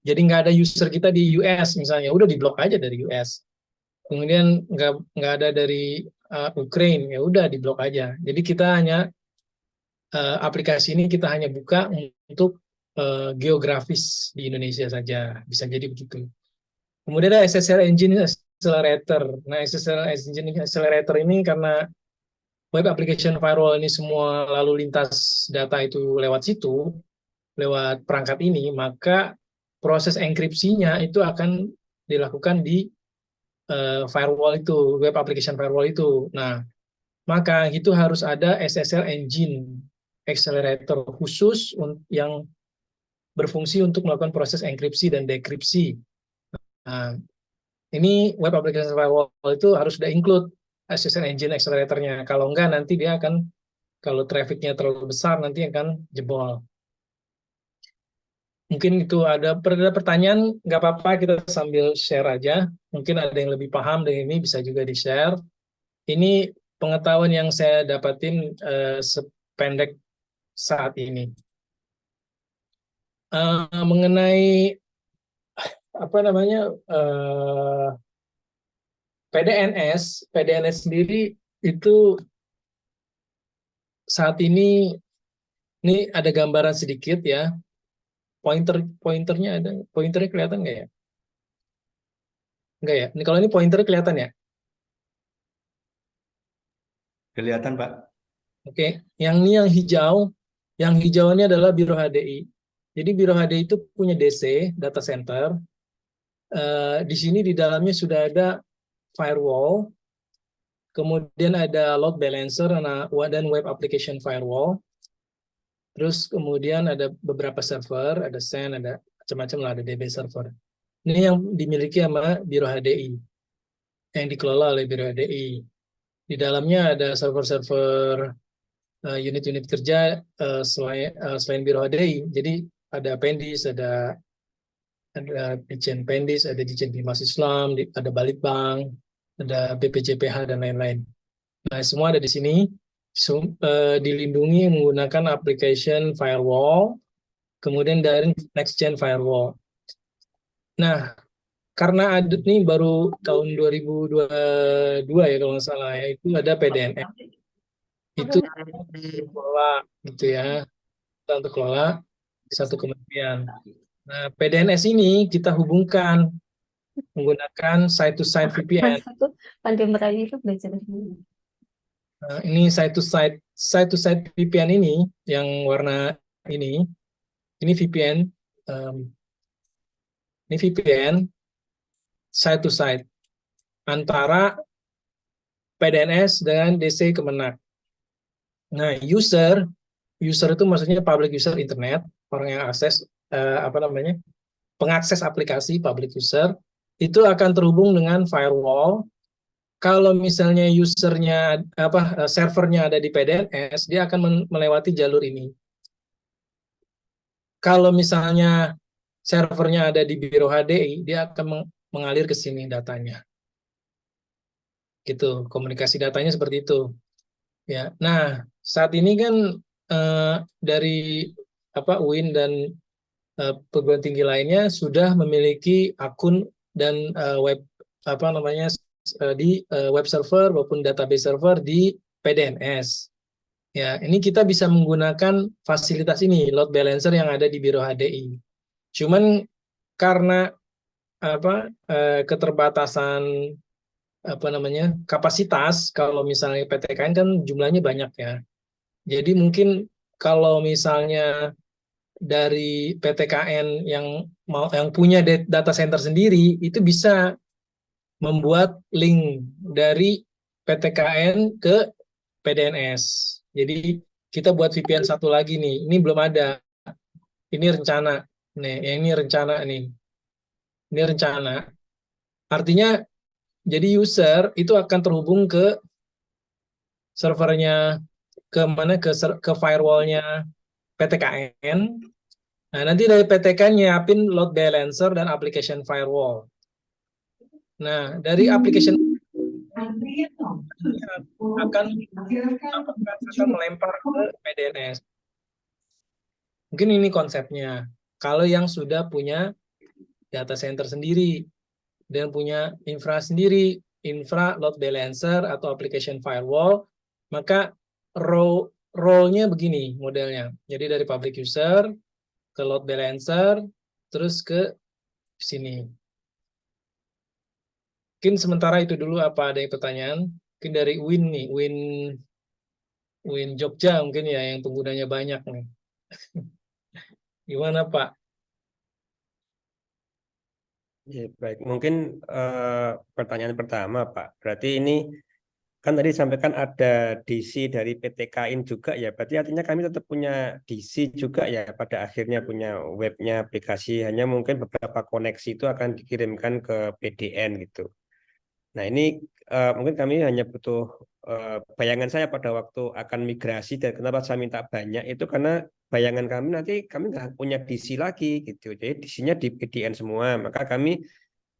B: jadi nggak ada user kita di US misalnya, udah diblok aja dari US. Kemudian nggak ada dari Ukraine, ya udah diblok aja. Jadi kita hanya aplikasi ini kita hanya buka untuk geografis di Indonesia saja, bisa jadi begitu. Kemudian ada SSL Engine Accelerator. Nah, SSL Engine Accelerator ini karena web application firewall ini semua lalu lintas data itu lewat situ, lewat perangkat ini, maka proses enkripsinya itu akan dilakukan di firewall itu, web application firewall itu. Nah, maka itu harus ada SSL Engine Accelerator khusus yang berfungsi untuk melakukan proses enkripsi dan dekripsi. Nah, ini web application firewall itu harus sudah include SSL Engine Accelerator-nya. Kalau enggak, nanti dia akan, kalau traffic-nya terlalu besar, nanti akan jebol. Mungkin itu ada pertanyaan, nggak apa-apa, kita sambil share aja. Mungkin ada yang lebih paham dari ini, bisa juga di-share. Ini pengetahuan yang saya dapatin sependek saat ini. Mengenai PDNS sendiri itu saat ini ada gambaran sedikit ya. Pointernya kelihatan nggak ya? Enggak ya? Ini kalau ini pointer kelihatan ya?
G: Kelihatan, Pak.
B: Oke, yang hijau ini adalah Biro HDI. Jadi Biro HDI itu punya DC, data center. Di sini di dalamnya sudah ada firewall, kemudian ada load balancer dan web application firewall. Terus kemudian ada beberapa server, ada SAN, ada macam-macam lah, ada DB server. Ini yang dimiliki sama Biro HDI, yang dikelola oleh Biro HDI. Di dalamnya ada server-server unit-unit kerja selain Biro HDI. Jadi ada Pendis, ada Dijen Pendis, ada Dijen Bimas Islam, ada Balitbank, ada BPJPH dan lain-lain. Nah, semua ada di sini. dilindungi menggunakan application firewall, kemudian dari next gen firewall. Nah, karena ada nih baru tahun 2022 ya kalau nggak salah ya, itu ada PDNS. Itu kelola gitu ya, kita untuk kelola satu kementerian. Nah, PDNS ini kita hubungkan menggunakan site-to-site VPN.
I: Pandai Merayu itu belajar dulu.
B: Nah, ini site-to-site VPN ini yang warna ini VPN, ini VPN site-to-site antara PDNS dengan DC Kemenak. Nah, user itu maksudnya public user internet, orang yang akses pengakses aplikasi public user itu akan terhubung dengan firewall. Kalau misalnya usernya servernya ada di PDNS, dia akan melewati jalur ini. Kalau misalnya servernya ada di Biro HDI, dia akan mengalir ke sini datanya. Gitu, komunikasi datanya seperti itu. Ya. Nah, saat ini kan dari UIN dan perguruan tinggi lainnya sudah memiliki akun dan di web server maupun database server di PDNS. Ya, ini kita bisa menggunakan fasilitas ini, load balancer yang ada di Biro HDI. Cuman karena keterbatasan kapasitas, kalau misalnya PTKN kan jumlahnya banyak ya. Jadi mungkin kalau misalnya dari PTKN yang punya data center sendiri itu bisa membuat link dari PTKN ke PDNS. Jadi kita buat VPN satu lagi nih. Ini belum ada. Ini rencana. Nih, ini rencana nih. Ini rencana. Artinya jadi user itu akan terhubung ke servernya ke firewallnya PTKN. Nah, nanti dari PTKN nyiapin load balancer dan application firewall. Nah, dari application akan melempar ke PDNS. Mungkin ini konsepnya. Kalau yang sudah punya data center sendiri dan punya infra sendiri, infra load balancer atau application firewall, maka role-nya begini modelnya. Jadi dari public user ke load balancer, terus ke sini. Mungkin sementara itu dulu, apa ada yang pertanyaan? Mungkin dari Win nih, Win Jogja mungkin ya yang penggunanya banyak nih. Gimana Pak?
E: Ya, baik. Mungkin pertanyaan pertama Pak, berarti ini kan tadi disampaikan ada DC dari PTKIN juga ya, berarti artinya kami tetap punya DC juga ya, pada akhirnya punya webnya, aplikasi, hanya mungkin beberapa koneksi itu akan dikirimkan ke PDN gitu. Nah ini mungkin kami hanya butuh bayangan saya pada waktu akan migrasi, dan kenapa saya minta banyak itu karena bayangan kami nanti kami nggak punya DC lagi gitu, jadi DC-nya di PDN semua, maka kami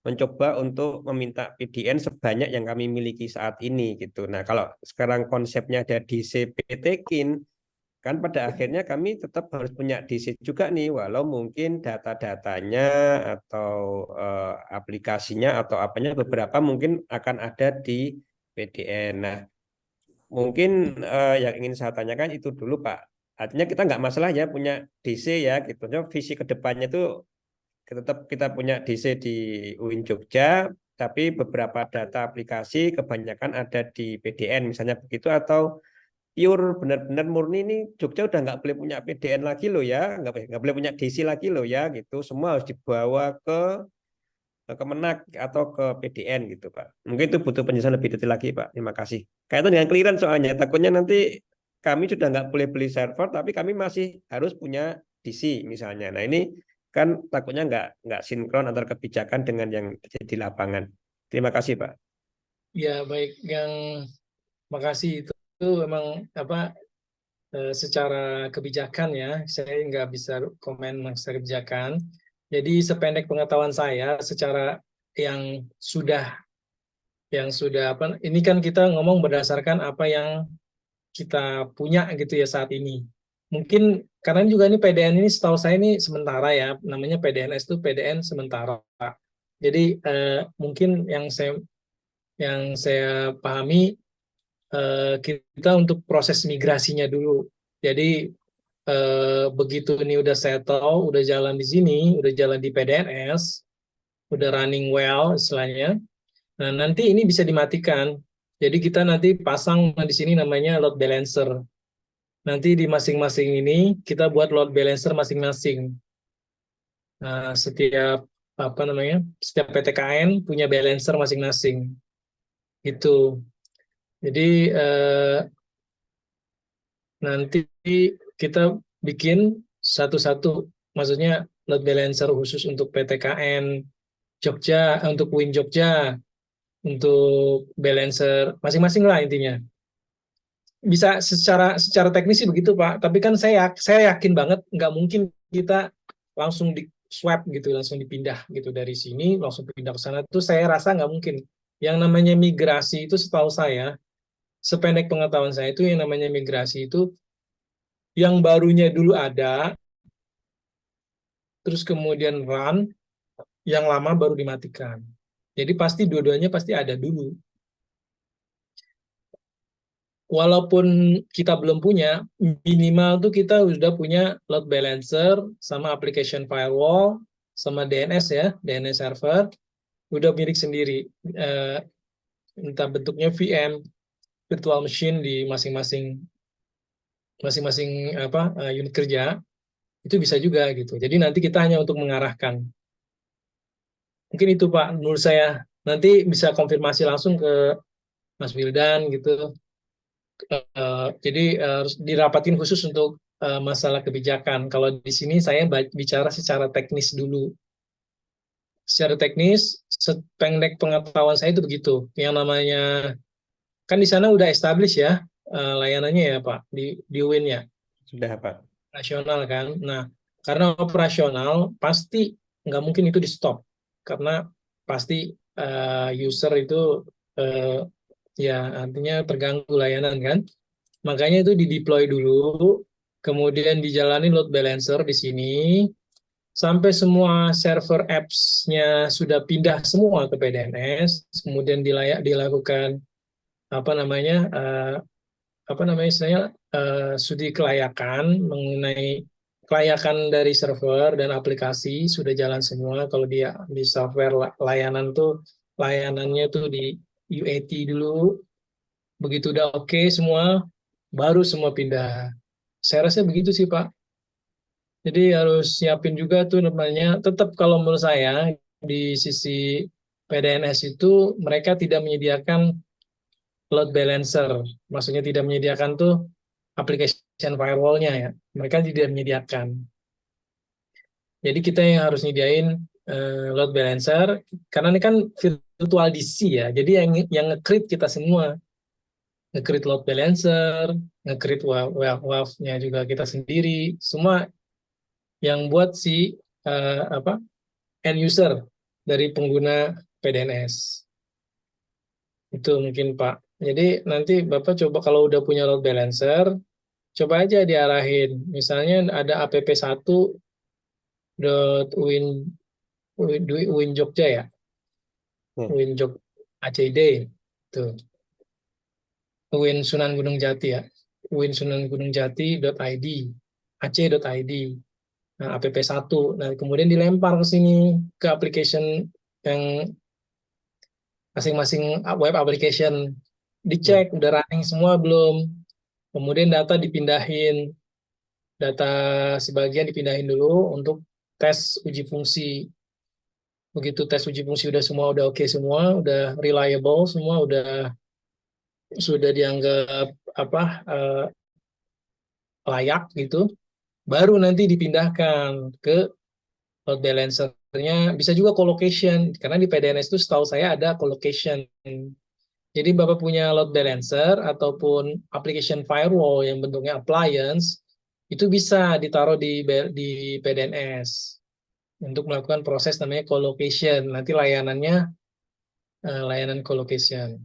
E: mencoba untuk meminta PDN sebanyak yang kami miliki saat ini gitu. Nah kalau sekarang konsepnya ada DC PTKIN, kan pada akhirnya kami tetap harus punya DC juga nih, walau mungkin data-datanya atau aplikasinya atau apanya beberapa mungkin akan ada di PDN. Nah, mungkin yang ingin saya tanyakan itu dulu Pak. Artinya kita nggak masalah ya punya DC ya gitu. Visi kedepannya itu tetap kita punya DC di UIN Jogja, tapi beberapa data aplikasi kebanyakan ada di PDN misalnya begitu, atau pure benar-benar murni ini Jogja udah nggak boleh punya PDN lagi loh ya, nggak boleh punya DC lagi loh ya gitu, semua harus dibawa ke Kemenak atau ke PDN gitu Pak. Mungkin itu butuh penjelasan lebih detail lagi Pak. Terima kasih. Kaitan dengan clearance soalnya, takutnya nanti kami sudah nggak boleh beli server, tapi kami masih harus punya DC misalnya. Nah ini kan takutnya nggak sinkron antara kebijakan dengan yang terjadi di lapangan. Terima kasih Pak.
B: Ya baik, makasih itu memang secara kebijakan ya, saya nggak bisa komen secara kebijakan. Jadi sependek pengetahuan saya, secara yang sudah ini kan kita ngomong berdasarkan apa yang kita punya gitu ya saat ini. Mungkin karena juga ini PDN ini setahu saya ini sementara ya, namanya PDNS itu PDN sementara. Jadi mungkin yang saya pahami kita untuk proses migrasinya dulu. Jadi begitu ini udah settle, udah jalan di sini, udah jalan di PDNS, udah running well istilahnya. Nah, nanti ini bisa dimatikan. Jadi kita nanti pasang di sini namanya load balancer. Nanti di masing-masing ini kita buat load balancer masing-masing. Nah, setiap setiap PTKN punya balancer masing-masing. Itu. Jadi nanti kita bikin satu-satu, maksudnya load balancer khusus untuk PTKN Jogja, untuk Win Jogja, untuk balancer masing-masing lah intinya. Bisa secara teknis sih begitu Pak, tapi kan saya yakin banget nggak mungkin kita langsung di swap gitu, langsung dipindah gitu dari sini langsung pindah ke sana, itu saya rasa nggak mungkin. Yang namanya migrasi itu setahu saya, sependek pengetahuan saya itu yang namanya migrasi itu yang barunya dulu ada, terus kemudian run, yang lama baru dimatikan. Jadi pasti dua-duanya pasti ada dulu. Walaupun kita belum punya, minimal tuh kita sudah punya load balancer sama application firewall sama DNS ya, DNS server udah milik sendiri. Entah bentuknya VM, virtual machine di masing-masing unit kerja itu bisa juga gitu. Jadi nanti kita hanya untuk mengarahkan. Mungkin itu Pak, menurut saya. Nanti bisa konfirmasi langsung ke Mas Wildan gitu. Jadi harus dirapatin khusus untuk masalah kebijakan. Kalau di sini saya bicara secara teknis dulu. Secara teknis, sependek pengetahuan saya itu begitu. Yang namanya, kan di sana udah establish ya layanannya ya Pak, di Win ya.
E: Sudah Pak.
B: Nasional kan. Nah, karena operasional pasti nggak mungkin itu di stop. Karena pasti user itu ya artinya terganggu layanan kan. Makanya itu di-deploy dulu, kemudian dijalani load balancer di sini, sampai semua server apps-nya sudah pindah semua ke PDNS, kemudian dilakukan istilahnya studi kelayakan mengenai kelayakan dari server dan aplikasi sudah jalan semua. Kalau dia di software layanan tuh layanannya tuh di UAT dulu, begitu udah oke semua, baru semua pindah. Saya rasa begitu sih Pak. Jadi harus siapin juga tuh namanya, tetap kalau menurut saya di sisi PDNS itu mereka tidak menyediakan load balancer. Maksudnya tidak menyediakan tuh application firewall-nya ya. Mereka tidak menyediakan. Jadi kita yang harus nyediain load balancer, karena ini kan virtual DC ya. Jadi yang nge-create kita semua. Nge-create load balancer, nge-create WAF-nya juga kita sendiri, semua yang buat si end user dari pengguna PDNS. Itu mungkin Pak. Jadi nanti Bapak coba kalau udah punya load balancer, coba aja diarahin. Misalnya ada app1.win Jogja ya. Win Jogja ACD. Tuh. Win Sunan Gunung Jati ya, winsunangunungjati.id, ac.id, nah app1, nah kemudian dilempar ke sini, ke application yang masing-masing web application, dicek udah running semua belum, kemudian data dipindahin, data sebagian dipindahin dulu untuk tes uji fungsi. Begitu tes uji fungsi udah oke semua, udah reliable semua, sudah dianggap layak gitu, baru nanti dipindahkan ke load balancer-nya. Bisa juga colocation, karena di PDNS itu setahu saya ada colocation. Jadi Bapak punya load balancer ataupun application firewall yang bentuknya appliance, itu bisa ditaruh di PDNS untuk melakukan proses namanya colocation. Nanti layanannya layanan colocation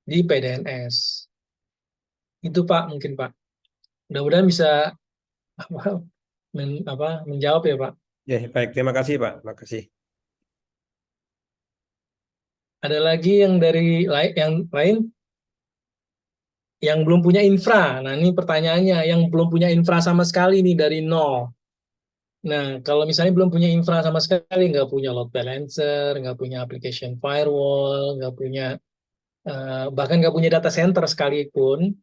B: di PDNS. Itu Pak, mungkin Pak. Mudah-mudahan bisa menjawab ya Pak.
E: Ya, baik. Terima kasih, Pak. Terima kasih.
B: Ada lagi yang dari yang lain yang belum punya infra. Nah, ini pertanyaannya, yang belum punya infra sama sekali nih dari nol. Nah, kalau misalnya belum punya infra sama sekali, nggak punya load balancer, nggak punya application firewall, nggak punya bahkan nggak punya data center sekalipun,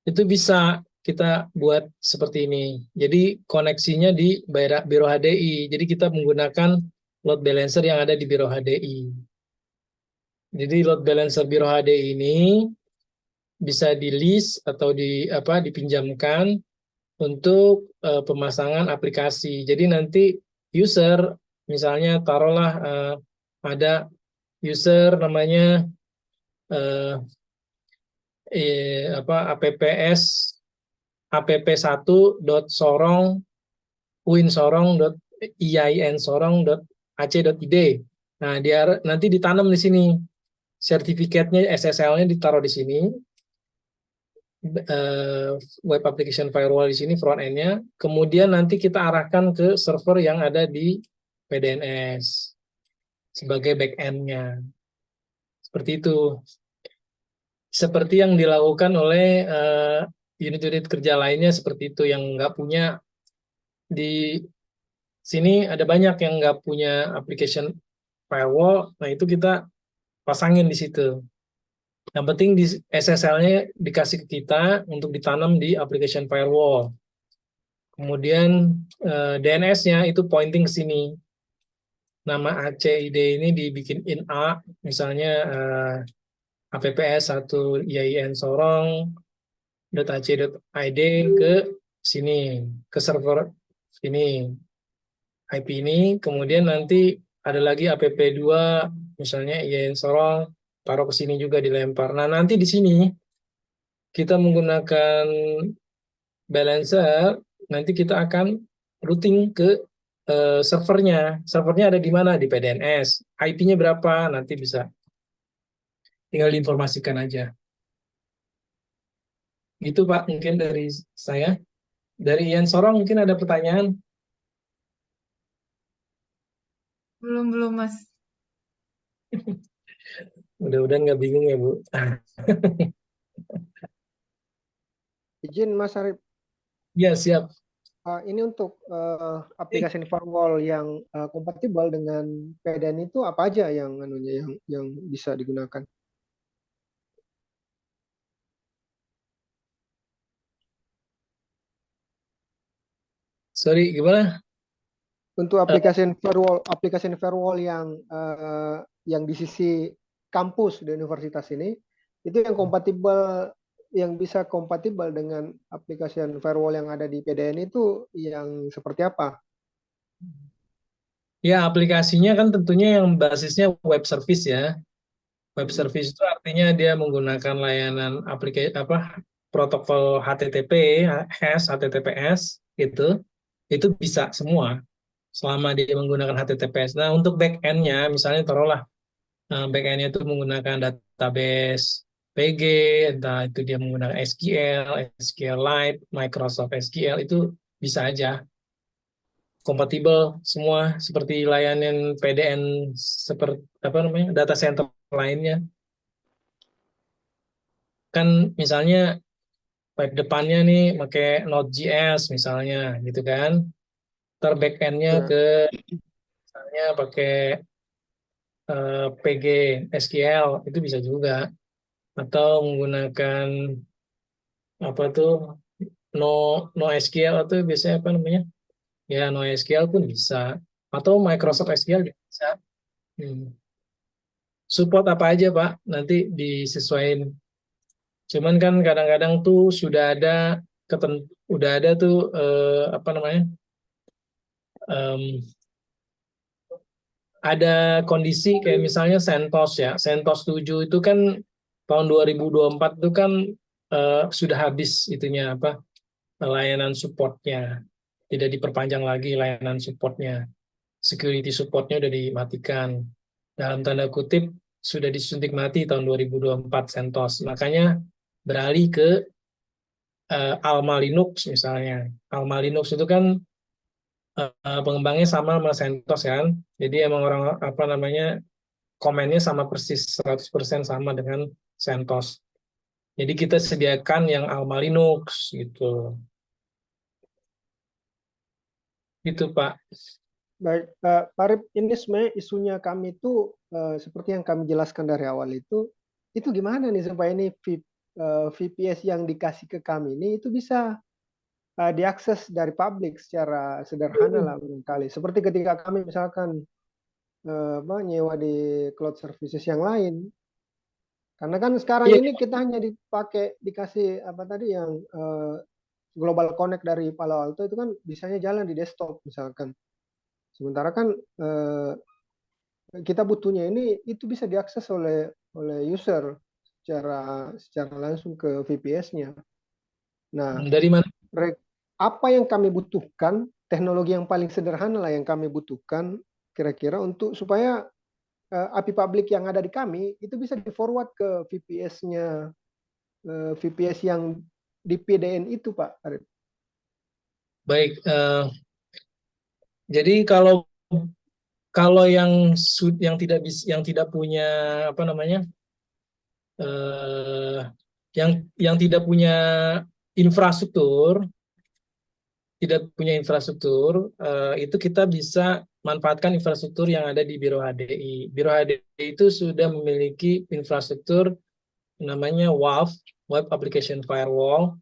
B: itu bisa kita buat seperti ini. Jadi koneksinya di Biro HDI. Jadi kita menggunakan load balancer yang ada di Biro HDI. Jadi load balancer Biro HDI ini bisa di lease atau dipinjamkan untuk pemasangan aplikasi. Jadi nanti user, misalnya taruhlah ada user namanya apps app1.sorong uinsorong.iainsorong.ac.id. Nah, dia nanti ditanam di sini. Sertifikatnya SSL-nya ditaruh di sini. Web application firewall di sini front end-nya. Kemudian nanti kita arahkan ke server yang ada di PDNS sebagai back end-nya. Seperti itu. Seperti yang dilakukan oleh unit-unit kerja lainnya seperti itu, yang nggak punya. Di sini ada banyak yang nggak punya application firewall, nah itu kita pasangin di situ. Yang penting di SSL-nya dikasih ke kita untuk ditanam di application firewall. Kemudian DNS-nya itu pointing ke sini. Nama ACID ini dibikin in A, misalnya apps1 iain sorong.ac.id ke sini, ke server ini, IP ini. Kemudian nanti ada lagi app2, misalnya iain sorong, taruh ke sini juga dilempar. Nah, nanti di sini kita menggunakan balancer, nanti kita akan routing ke servernya. Servernya ada di mana? Di PDNS. IP-nya berapa? Nanti bisa tinggal diinformasikan aja. Gitu Pak, mungkin dari saya. Dari Ian Sorong mungkin ada pertanyaan?
C: Belum, Mas.
B: Mudah-mudahan nggak bingung ya, Bu.
A: Izin Mas Arif,
B: Ya, siap.
A: ini untuk aplikasi firewall yang kompatibel dengan PDN itu apa aja yang bisa digunakan?
B: Sorry, gimana?
A: Untuk aplikasi firewall yang di sisi kampus di universitas ini, itu yang bisa kompatibel dengan aplikasi firewall yang ada di PDN itu yang seperti apa?
B: Ya, aplikasinya kan tentunya yang basisnya web service ya. Web service itu artinya dia menggunakan layanan aplikasi protokol HTTP, HTTPS itu bisa semua selama dia menggunakan HTTPS. Nah, untuk back-end-nya misalnya taruhlah back-end-nya itu menggunakan database PG, entah itu dia menggunakan SQL, SQLite, Microsoft SQL, itu bisa aja kompatibel semua seperti layanan PDN seperti data center lainnya. Kan misalnya web depannya nih pakai Node.js misalnya gitu kan. Ntar back-end-nya ke misalnya pakai PG SQL itu bisa juga, atau menggunakan NoSQL atau biasanya apa namanya? Ya, NoSQL pun bisa, atau Microsoft SQL juga bisa. Support apa aja Pak, nanti disesuaikan. Cuman kan kadang-kadang tuh udah ada tuh ada kondisi kayak misalnya CentOS ya. CentOS 7 itu kan tahun 2024 itu kan sudah habis itunya layanan supportnya. Tidak diperpanjang lagi layanan supportnya. Security supportnya udah dimatikan. Dalam tanda kutip sudah disuntik mati tahun 2024 CentOS. Makanya beralih ke Alma Linux misalnya. Alma Linux itu kan pengembangnya sama CentOS kan. Jadi emang orang apa namanya komennya sama persis 100% sama dengan CentOS. Jadi kita sediakan yang Alma Linux gitu. Gitu Pak.
A: Baik, Pak Arif, ini sebenarnya isunya kami itu seperti yang kami jelaskan dari awal itu gimana nih supaya ini VPS yang dikasih ke kami ini itu bisa diakses dari publik secara sederhana lah barangkali. Seperti ketika kami misalkan nyewa di cloud services yang lain. Karena kan sekarang
B: Iya.
A: ini kita hanya dikasih apa tadi yang Global Connect dari Palo Alto itu kan bisanya jalan di desktop misalkan. Sementara kan kita butuhnya ini itu bisa diakses oleh user secara langsung ke VPS-nya. Nah,
B: Dari mana?
A: apa yang kami butuhkan, teknologi yang paling sederhana lah yang kami butuhkan kira-kira untuk supaya API publik yang ada di kami itu bisa di-forward ke VPS-nya VPS yang di PDN itu, Pak Arif.
B: Baik, jadi kalau yang tidak punya apa namanya yang tidak punya infrastruktur, itu kita bisa manfaatkan infrastruktur yang ada di Biro HDI. Biro HDI itu sudah memiliki infrastruktur namanya WAF, Web Application Firewall.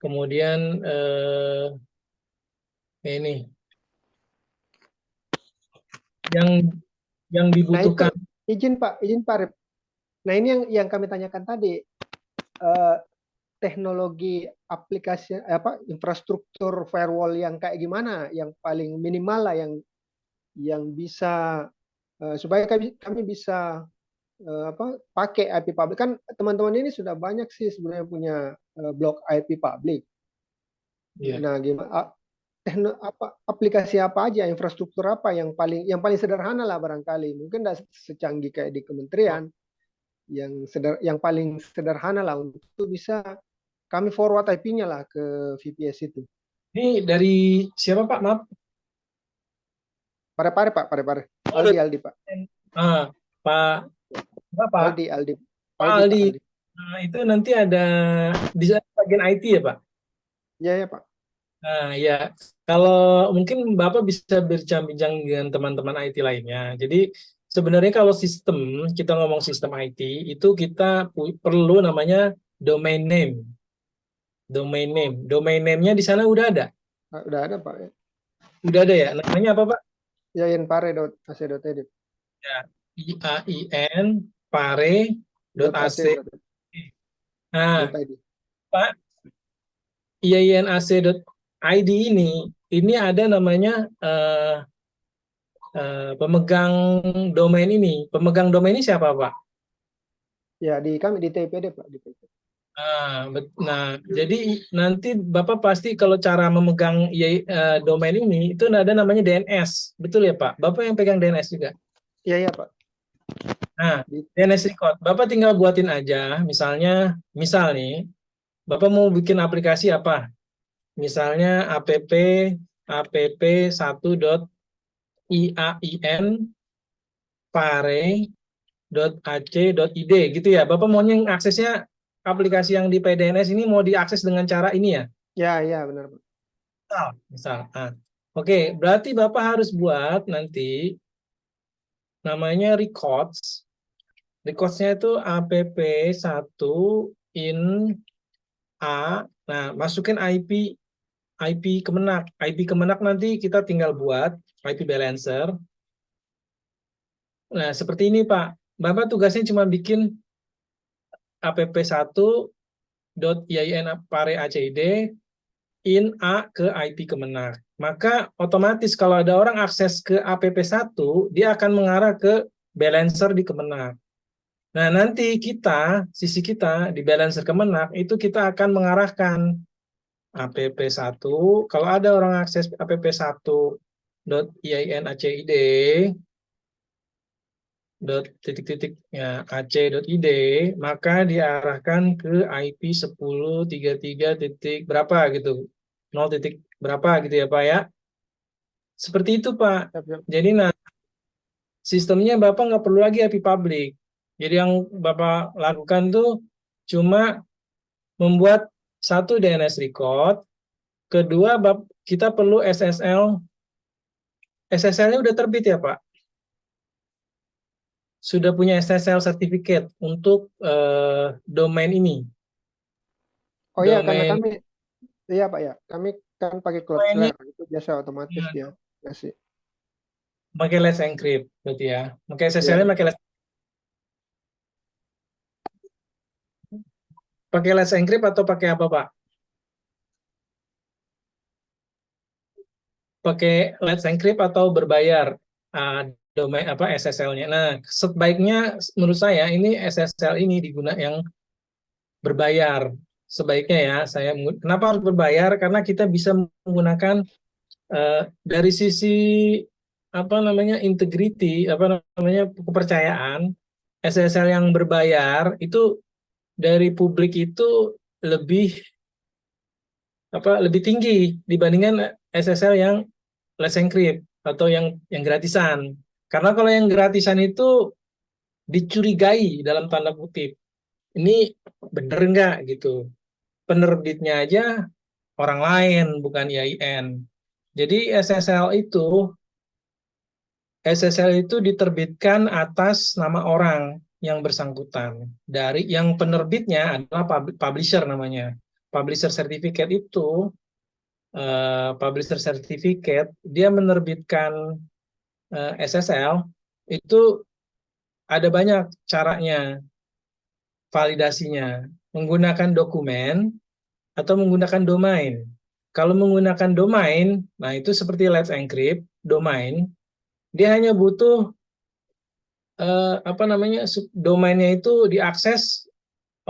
B: Kemudian ini yang dibutuhkan.
A: Nah itu izin Pak Arif. Nah ini yang kami tanyakan tadi, teknologi aplikasi infrastruktur firewall yang kayak gimana, yang paling minimal lah yang bisa supaya kami bisa pakai IP public. Kan teman-teman ini sudah banyak sih sebenarnya punya blok IP public.
B: Yeah.
A: Nah gimana aplikasi apa aja, infrastruktur apa yang paling sederhana lah barangkali, mungkin tidak secanggih kayak di kementerian, yang paling sederhana lah untuk bisa kami forward IP-nya lah ke VPS itu.
B: Ini dari siapa Pak? Maaf.
A: Pare Pak. Aldi Pak.
B: Pak
A: Aldi.
B: Nah, itu nanti ada di bagian IT ya Pak?
A: Ya Pak.
B: Nah ya, kalau mungkin Bapak bisa berbincang-bincang dengan teman-teman IT lainnya. Jadi sebenarnya kalau kita ngomong sistem IT, itu kita perlu namanya domain name. Domain name-nya di sana udah ada?
A: Udah ada Pak.
B: Udah ada ya? Namanya apa Pak?
A: iainpare.ac.id.
B: Ya, IAIN pare.ac. Nah, Pak, iainac.id ini ada namanya pemegang domain ini. Pemegang domain ini siapa Pak?
A: Ya, kami di TPD Pak.
B: Nah, jadi nanti Bapak pasti kalau cara memegang domain ini itu ada namanya DNS, betul ya Pak? Bapak yang pegang DNS juga?
A: Iya Pak.
B: Nah, DNS record, Bapak tinggal buatin aja, misal nih, Bapak mau bikin aplikasi apa? Misalnya app1.iain pare.ac.id gitu ya. Bapak maunya aksesnya aplikasi yang di PDNS ini mau diakses dengan cara ini ya?
A: Ya, benar Pak.
B: Misal. Oke, berarti Bapak harus buat nanti namanya records. Records-nya itu app1 in A. Nah, masukin IP Kemenak. IP Kemenak nanti kita tinggal buat IP balancer. Nah, seperti ini Pak. Bapak tugasnya cuma bikin app1.iain pare.ac.id in A ke IP Kemenak. Maka otomatis kalau ada orang akses ke app1, dia akan mengarah ke balancer di Kemenak. Nah, nanti sisi kita di balancer Kemenak, itu kita akan mengarahkan app1, kalau ada orang akses app1.iain.ac.id, titik-titiknya ac.id, maka diarahkan ke IP 10.33 titik berapa gitu, 0 titik berapa gitu ya Pak ya. Seperti itu Pak.
A: Siap, siap.
B: Jadi sistemnya Bapak nggak perlu lagi IP public. Jadi yang Bapak lakukan tuh cuma membuat satu DNS record, kedua kita perlu SSL. SSL-nya udah terbit ya Pak? Sudah punya SSL certificate untuk domain ini.
A: Oh iya, karena
B: Domain
A: kami, iya Pak ya, kami kan pakai
B: domainnya
A: Cloudflare, itu biasa otomatis dia kasih.
B: pakai Let's Encrypt berarti ya. Pakai SSL-nya
A: Ya,
B: pakai Let's Encrypt atau pakai apa Pak? Pakai Let's Encrypt atau berbayar domain apa SSL-nya. Nah, sebaiknya menurut saya ini SSL ini digunakan yang berbayar. Sebaiknya ya, kenapa harus berbayar? Karena kita bisa menggunakan dari sisi apa namanya integrity, apa namanya kepercayaan, SSL yang berbayar itu dari publik itu lebih lebih tinggi dibandingkan SSL yang Let's Encrypt atau yang gratisan. Karena kalau yang gratisan itu dicurigai dalam tanda kutip. Ini bener nggak gitu. Penerbitnya aja orang lain bukan IAIN. Jadi SSL itu diterbitkan atas nama orang yang bersangkutan. Dari yang penerbitnya adalah publisher namanya. Publisher certificate itu publisher certificate dia menerbitkan SSL itu ada banyak caranya validasinya, menggunakan dokumen atau menggunakan domain. Kalau menggunakan domain, nah itu seperti Let's Encrypt, domain, dia hanya butuh domainnya itu diakses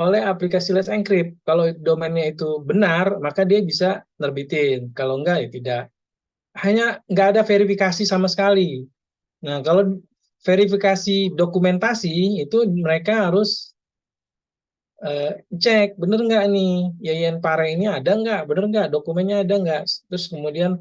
B: oleh aplikasi Let's Encrypt. Kalau domainnya itu benar, maka dia bisa nerbitin. Kalau enggak, ya tidak. Hanya nggak ada verifikasi sama sekali. Nah, kalau verifikasi dokumentasi, itu mereka harus cek, bener nggak nih, IAIN Pare ini ada nggak, bener nggak, dokumennya ada nggak. Terus kemudian,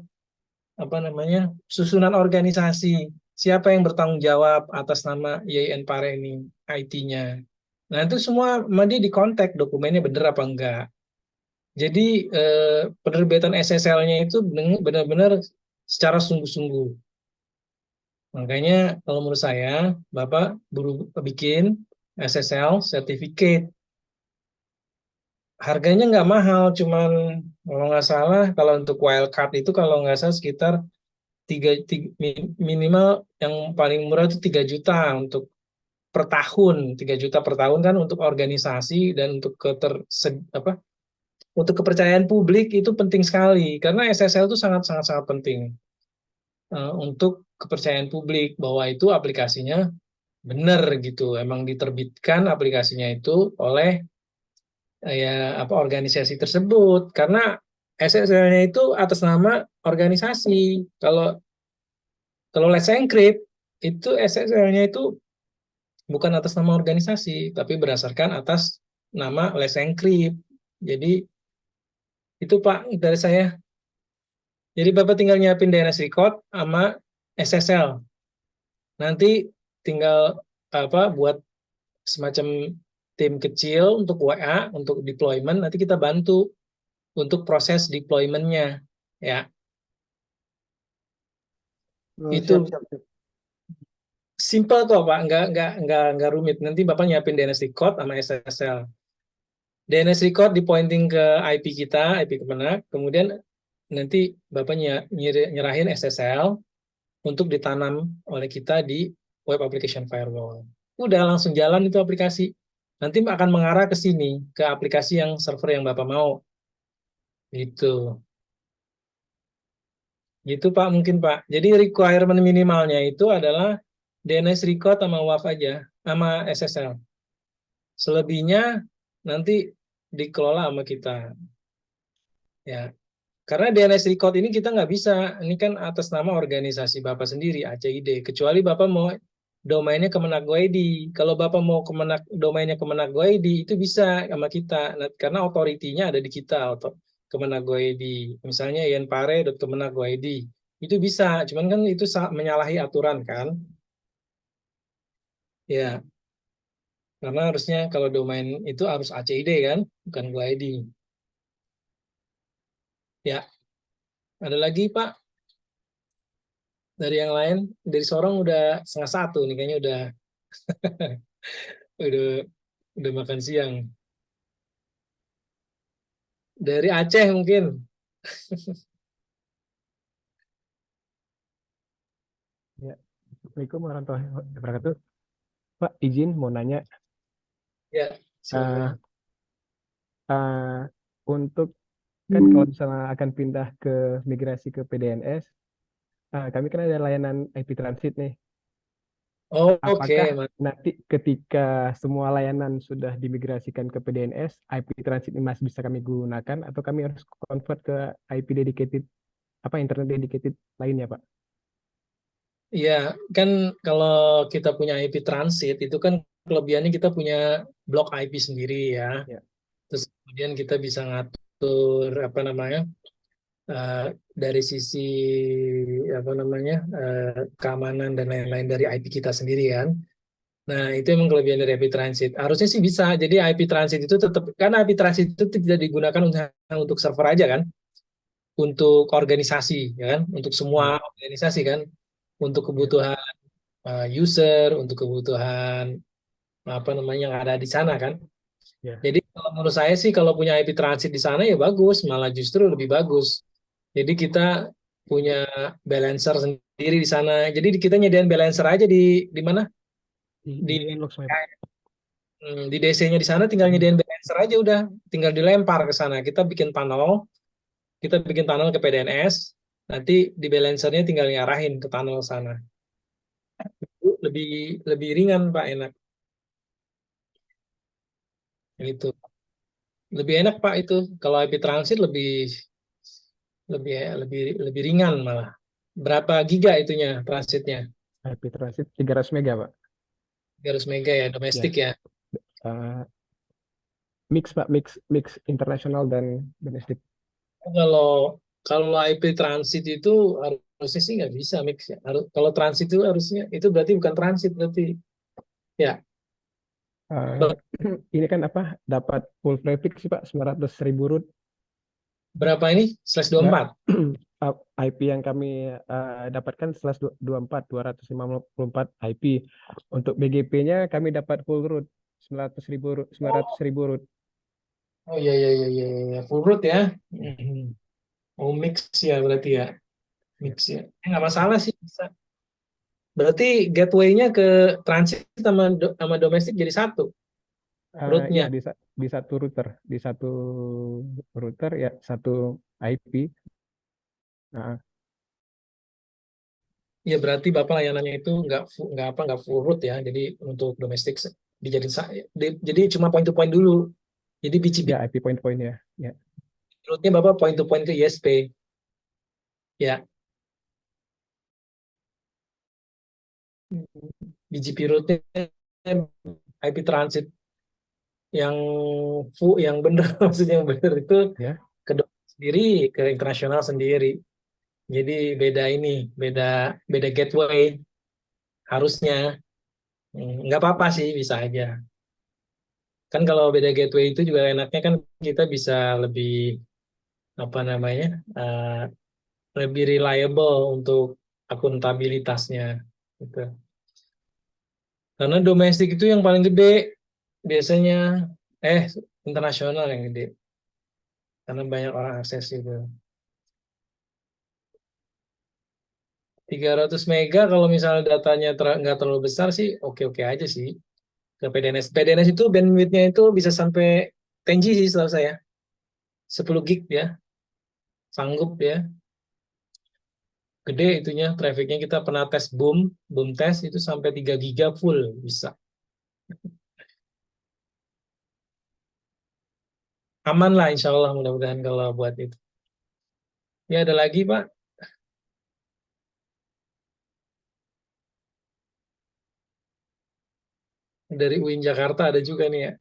B: susunan organisasi, siapa yang bertanggung jawab atas nama IAIN Pare ini, IT-nya. Nah, itu semua dia dikontak dokumennya bener apa enggak. Jadi penerbitan SSL-nya itu benar-benar secara sungguh-sungguh. Makanya kalau menurut saya, Bapak bikin SSL certificate. Harganya nggak mahal, cuman kalau nggak salah, kalau untuk wildcard itu kalau nggak salah sekitar minimal yang paling murah itu 3 juta untuk per tahun, 3 juta per tahun kan untuk organisasi dan untuk untuk kepercayaan publik itu penting sekali karena SSL itu sangat penting untuk kepercayaan publik bahwa itu aplikasinya benar gitu, emang diterbitkan aplikasinya itu oleh organisasi tersebut karena SSL-nya itu atas nama organisasi. Kalau Let's Encrypt itu SSL-nya itu bukan atas nama organisasi tapi berdasarkan atas nama Let's Encrypt. Jadi itu Pak dari saya. Jadi Bapak tinggal nyiapin DNS record sama SSL. Nanti tinggal buat semacam tim kecil untuk WA, untuk deployment, nanti kita bantu untuk proses deployment-nya. Ya, itu
A: siap, siap.
B: simple kok Pak, nggak rumit. Nanti Bapak nyiapin DNS record sama SSL. DNS record di pointing ke IP kita, IP Kemenak, kemudian nanti Bapak nyerahin SSL untuk ditanam oleh kita di web application firewall. Udah langsung jalan itu aplikasi. Nanti akan mengarah ke sini, ke aplikasi yang server yang Bapak mau. Gitu. Gitu Pak, mungkin Pak. Jadi requirement minimalnya itu adalah DNS record sama WAF aja, sama SSL. Selebihnya nanti dikelola sama kita. Ya, karena DNS record ini kita nggak bisa, ini kan atas nama organisasi Bapak sendiri, ACID. Kecuali Bapak mau domainnya Kemenag.go.id. Kalau Bapak mau domainnya Kemenag.go.id itu bisa sama kita. Nah, karena otoritinya ada di kita, Kemenag.go.id. Misalnya ianpare.kemenag.go.id. Itu bisa, cuman kan itu menyalahi aturan kan. Ya, karena harusnya kalau domain itu harus ACID kan, bukan .go.id. Ya, ada lagi Pak? Dari yang lain, dari Sorong udah 1:30 nih, kayaknya udah makan siang. Dari Aceh mungkin.
J: Ya, Assalamualaikum warahmatullahi wabarakatuh. Pak, izin mau nanya,
B: Ya,
J: eh,
B: silakan.
J: untuk kan kalau misalnya akan pindah ke migrasi ke PDNS, kami kan ada layanan IP transit nih.
B: Oh, oke,
J: Apakah nanti ketika semua layanan sudah dimigrasikan ke PDNS, IP transit ini masih bisa kami gunakan atau kami harus convert ke IP dedicated, internet dedicated lainnya, Pak?
B: Iya, kan kalau kita punya IP transit itu kan kelebihannya kita punya blok IP sendiri ya.
J: Ya.
B: Terus kemudian kita bisa ngatur apa namanya dari sisi keamanan dan lain-lain dari IP kita sendiri kan. Nah, itu emang kelebihan dari IP transit. Harusnya sih bisa. Jadi IP transit itu tetap, karena IP transit itu tidak digunakan untuk server aja kan, untuk organisasi ya kan, untuk semua organisasi kan, untuk kebutuhan user, untuk kebutuhan yang ada di sana kan.
J: Ya.
B: Jadi kalau menurut saya sih kalau punya IP transit di sana ya bagus, malah justru lebih bagus. Jadi kita punya balancer sendiri di sana. Jadi kita nyediain balancer aja di mana? Di di DC-nya di sana tinggal nyediain balancer aja udah, tinggal dilempar ke sana. Kita bikin tunnel ke PDNS, nanti di balancernya tinggal ngarahin ke tunnel sana. Itu lebih ringan Pak, enak. Itu lebih enak Pak itu. Kalau IP transit lebih ringan malah. Berapa giga itunya transitnya?
J: IP transit 300 mega, Pak.
B: 300 mega ya, domestik ya.
J: Mix Pak, mix internasional dan domestik.
B: Kalau IP transit itu harusnya sih nggak bisa mix ya. Kalau transit itu harusnya itu berarti bukan transit berarti ya.
J: Ini kan dapat full prefix sih Pak, 900.000 root.
B: Berapa ini? /24.
J: IP yang kami dapatkan /24, 254 IP. Untuk BGP-nya kami dapat full root 900.000 root.
B: Oh iya, full root ya. Oh mix ya berarti ya. Mix ya. Nggak masalah sih bisa. Berarti gateway-nya ke transit sama domestik jadi satu. Rootnya.
J: Ya di satu router ya satu IP.
B: Ya berarti Bapak layanannya itu nggak full root ya. Jadi untuk domestik jadi cuma point to point dulu. Jadi BGP.
J: Ya IP point ya. Ya.
B: Rootnya Bapak point to point ke ISP. Ya. BGP rootnya IP transit yang benar maksudnya yang benar itu ke domestik sendiri, ke internasional sendiri. Jadi beda gateway harusnya. Nggak apa-apa sih, bisa aja. Kan kalau beda gateway itu juga enaknya kan kita bisa lebih lebih reliable untuk akuntabilitasnya gitu. Karena domestik itu yang paling gede biasanya, internasional yang gede. Karena banyak orang akses itu. 300 mega kalau misalnya datanya nggak terlalu besar sih, oke-oke aja sih. Ke PDNS. PDNS itu bandwidth-nya itu bisa sampai 10G sih setahu saya. 10 gig ya. Sanggup ya. Gede itunya, trafficnya kita pernah tes boom test itu sampai 3 giga full bisa. Aman lah insya Allah, mudah-mudahan kalau buat itu. Ya ada lagi Pak? Dari UIN Jakarta ada juga nih ya.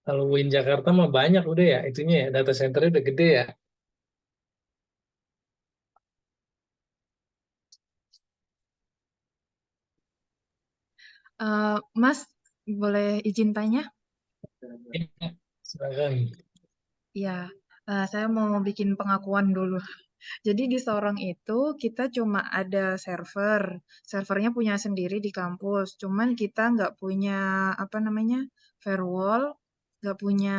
B: Kalau UIN Jakarta mah banyak udah ya, itunya ya, data centernya udah gede ya.
C: Mas, boleh izin tanya?
B: Iya, silakan.
C: Ya, saya mau bikin pengakuan dulu. Jadi di Sorong itu kita cuma ada server, servernya punya sendiri di kampus. Cuman kita nggak punya apa namanya firewall, nggak punya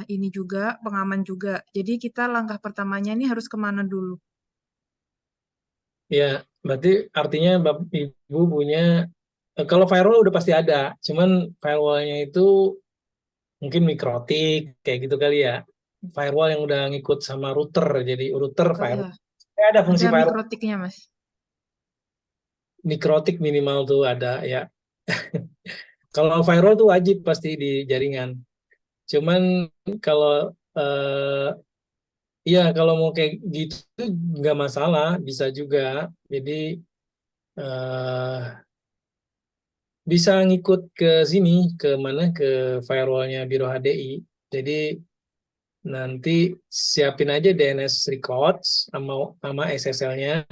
C: ini juga pengaman juga. Jadi kita langkah pertamanya ini harus kemana dulu?
B: Ya, berarti artinya Ibu punya, kalau firewall udah pasti ada, cuman firewallnya itu mungkin mikrotik, kayak gitu kali ya. Firewall yang udah ngikut sama router, jadi router
C: Oh
B: firewall.
C: ya,
B: Ada fungsi
C: ada
B: firewall,
C: mikrotiknya Mas.
B: mikrotik minimal tuh ada ya. Kalau firewall tuh wajib pasti di jaringan. Cuman kalau iya kalau mau kayak gitu nggak masalah, bisa juga. Jadi eh, bisa ngikut ke sini, ke mana, ke firewallnya Biro HDI. Jadi nanti siapin aja DNS records sama SSL-nya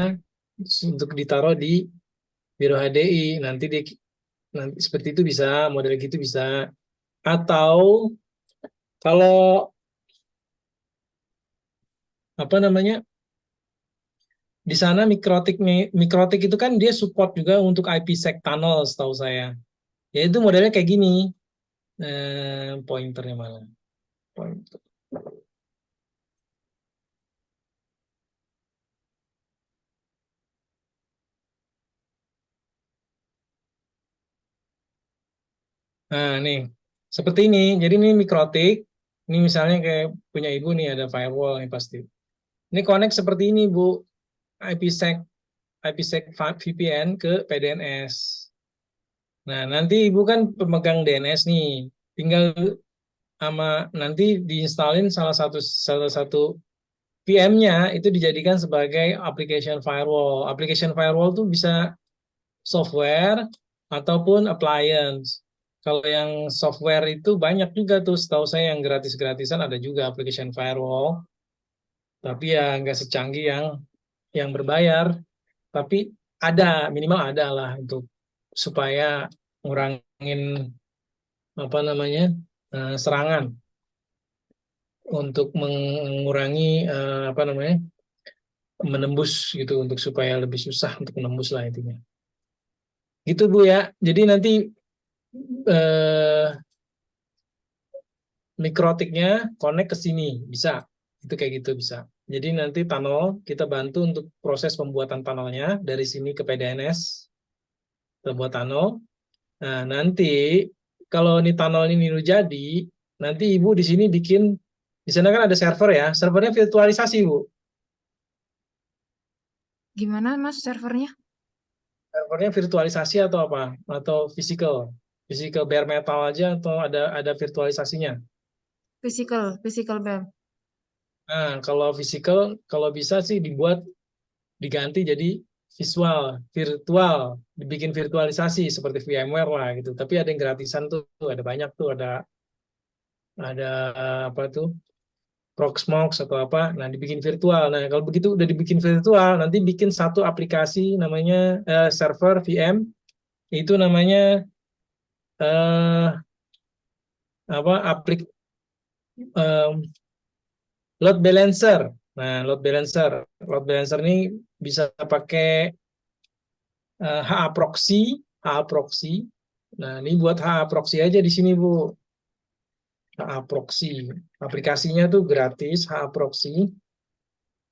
B: untuk ditaruh di Biro HDI. Nanti seperti itu bisa, model gitu bisa. Atau kalau apa namanya, di sana mikrotik itu kan dia support juga untuk IPsec tunnel setahu saya. Ya itu modelnya kayak gini. Pointernya mana? Pointer. Nah, nih. Seperti ini. Jadi ini mikrotik. Ini misalnya kayak punya ibu nih, ada firewall nih pasti. Ini connect seperti ini, Bu. IPsec IPsec VPN ke PDNS. Nah, nanti ibu kan pemegang DNS nih. Tinggal nanti diinstalin salah satu VM-nya itu dijadikan sebagai application firewall. Application firewall tuh bisa software ataupun appliance. Kalau yang software itu banyak juga tuh, setahu saya yang gratis-gratisan ada juga application firewall, tapi ya nggak secanggih yang berbayar. Tapi ada, minimal ada lah untuk supaya ngurangin apa namanya serangan, untuk mengurangi apa namanya menembus gitu, untuk supaya lebih susah untuk menembus lah intinya. Gitu Bu ya. Jadi nanti eh, mikrotiknya connect ke sini bisa, itu kayak gitu bisa. Jadi nanti tunnel kita bantu untuk proses pembuatan tunnelnya dari sini ke PDNS, kita buat tunnel. Nah nanti kalau ini tunnel ini udah jadi, nanti ibu di sini bikin, di sana kan ada server ya, servernya virtualisasi Bu.
C: Gimana Mas servernya?
B: Servernya virtualisasi atau apa? Atau physical? Physical bare metal aja atau ada virtualisasinya?
C: Physical BAM.
B: Nah, kalau physical, kalau bisa sih diganti jadi virtual, dibikin virtualisasi seperti VMware lah gitu. Tapi ada yang gratisan tuh, ada banyak tuh, ada apa tuh, Proxmox atau apa. Nah, dibikin virtual. Nah, kalau begitu udah dibikin virtual, nanti bikin satu aplikasi namanya server VM, itu namanya eh, apa eh, load balancer. Nah, load balancer ini bisa pakai HA proxy. Nah, ini buat HA proxy aja di sini, Bu. HA proxy. Aplikasinya tuh gratis, HA proxy,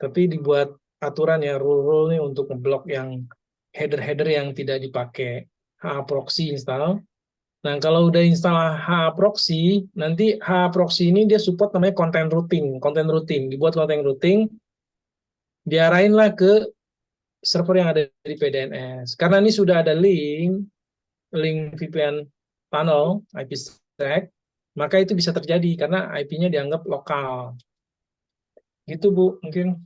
B: tapi dibuat aturan ya, rule nih untuk ngeblok yang header-header yang tidak dipakai. HA proxy install. Nah, kalau udah install HA proxy, nanti HA proxy ini dia support namanya content routing. Content routing, dibuat content routing, diarahinlah ke server yang ada di PDNS. Karena ini sudah ada link VPN tunnel, IPsec, maka itu bisa terjadi karena IP-nya dianggap lokal. Gitu Bu, mungkin.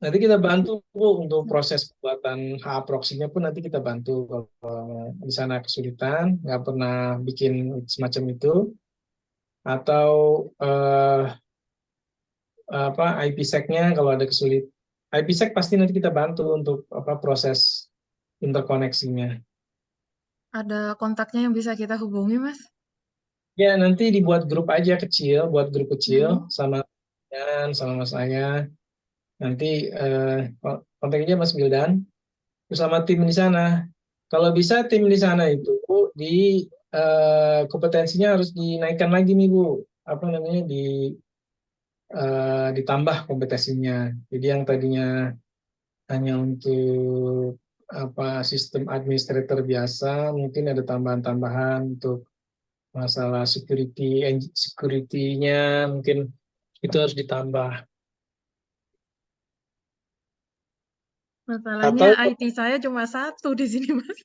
B: Nanti kita bantu Bu, untuk proses pembuatan proxy-nya pun nanti kita bantu kalau di sana kesulitan, nggak pernah bikin semacam itu, atau apa IPsec-nya kalau ada kesulitan. IPsec pasti nanti kita bantu untuk apa proses interkoneksinya.
C: Ada kontaknya yang bisa kita hubungi, Mas?
B: Ya nanti dibuat grup aja kecil, buat grup kecil sama sama saya. Nanti kontak aja Mas Wildan, terus sama tim di sana. Kalau bisa tim di sana itu di kompetensinya harus dinaikkan lagi nih Bu. Apa namanya ditambah kompetensinya. Jadi yang tadinya hanya untuk apa sistem administrator biasa, mungkin ada tambahan-tambahan untuk masalah security-nya mungkin itu harus ditambah.
C: Masalahnya
B: Atau
C: IT saya cuma satu di sini, Mas.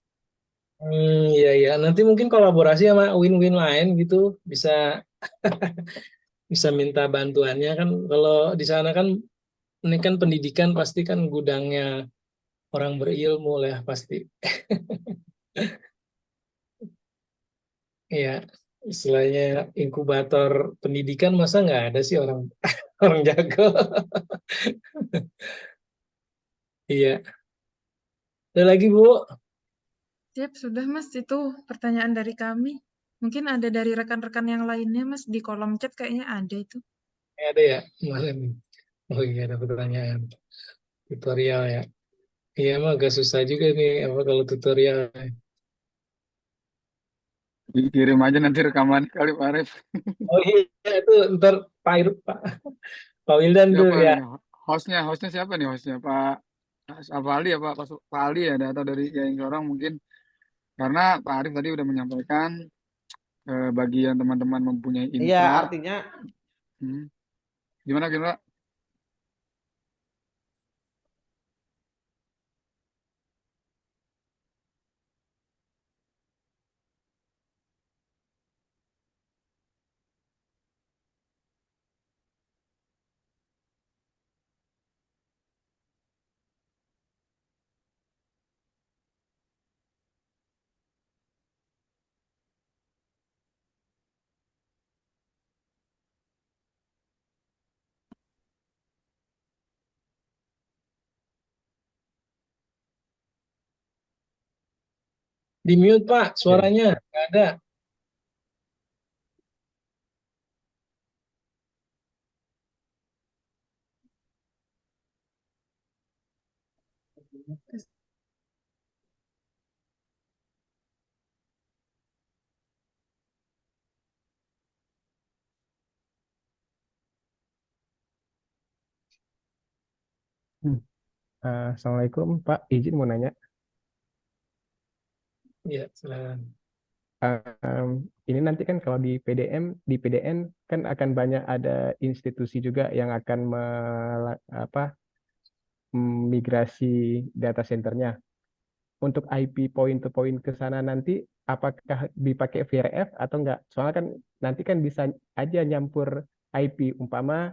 B: iya nanti mungkin kolaborasi sama win-win lain gitu bisa bisa minta bantuannya kan kalau di sana kan ini kan pendidikan pasti kan gudangnya orang berilmu lah pasti. Iya, istilahnya inkubator pendidikan masa nggak ada sih orang orang jago. Iya. Ada lagi Bu?
C: Siap, sudah Mas. Itu pertanyaan dari kami. Mungkin ada dari rekan-rekan yang lainnya, Mas. Di kolom chat kayaknya ada itu.
B: Ada ya kemarin. Oh iya ada pertanyaan. Tutorial ya. Iya mah agak susah juga nih apa kalau tutorial.
D: Kirim aja nanti rekaman kali Pak Arif.
B: Oh iya itu ntar Pak Wildan tuh
D: Siapa
B: ya.
D: nih? Hostnya siapa nih hostnya? Pak Ali ya Pak Ali ada atau dari yang orang mungkin karena Pak Arif tadi udah menyampaikan bagi yang teman-teman mempunyai
H: Iya,
D: info.
H: artinya
D: Gimana?
B: Di mute Pak suaranya nggak ada.
J: Assalamualaikum Pak, izin mau nanya.
B: Iya silakan.
J: Ini nanti kan kalau di PDN kan akan banyak ada institusi juga yang akan migrasi data centernya. Untuk IP point to point ke sana nanti apakah dipakai VRF atau enggak? Soalnya kan nanti kan bisa aja nyampur IP umpama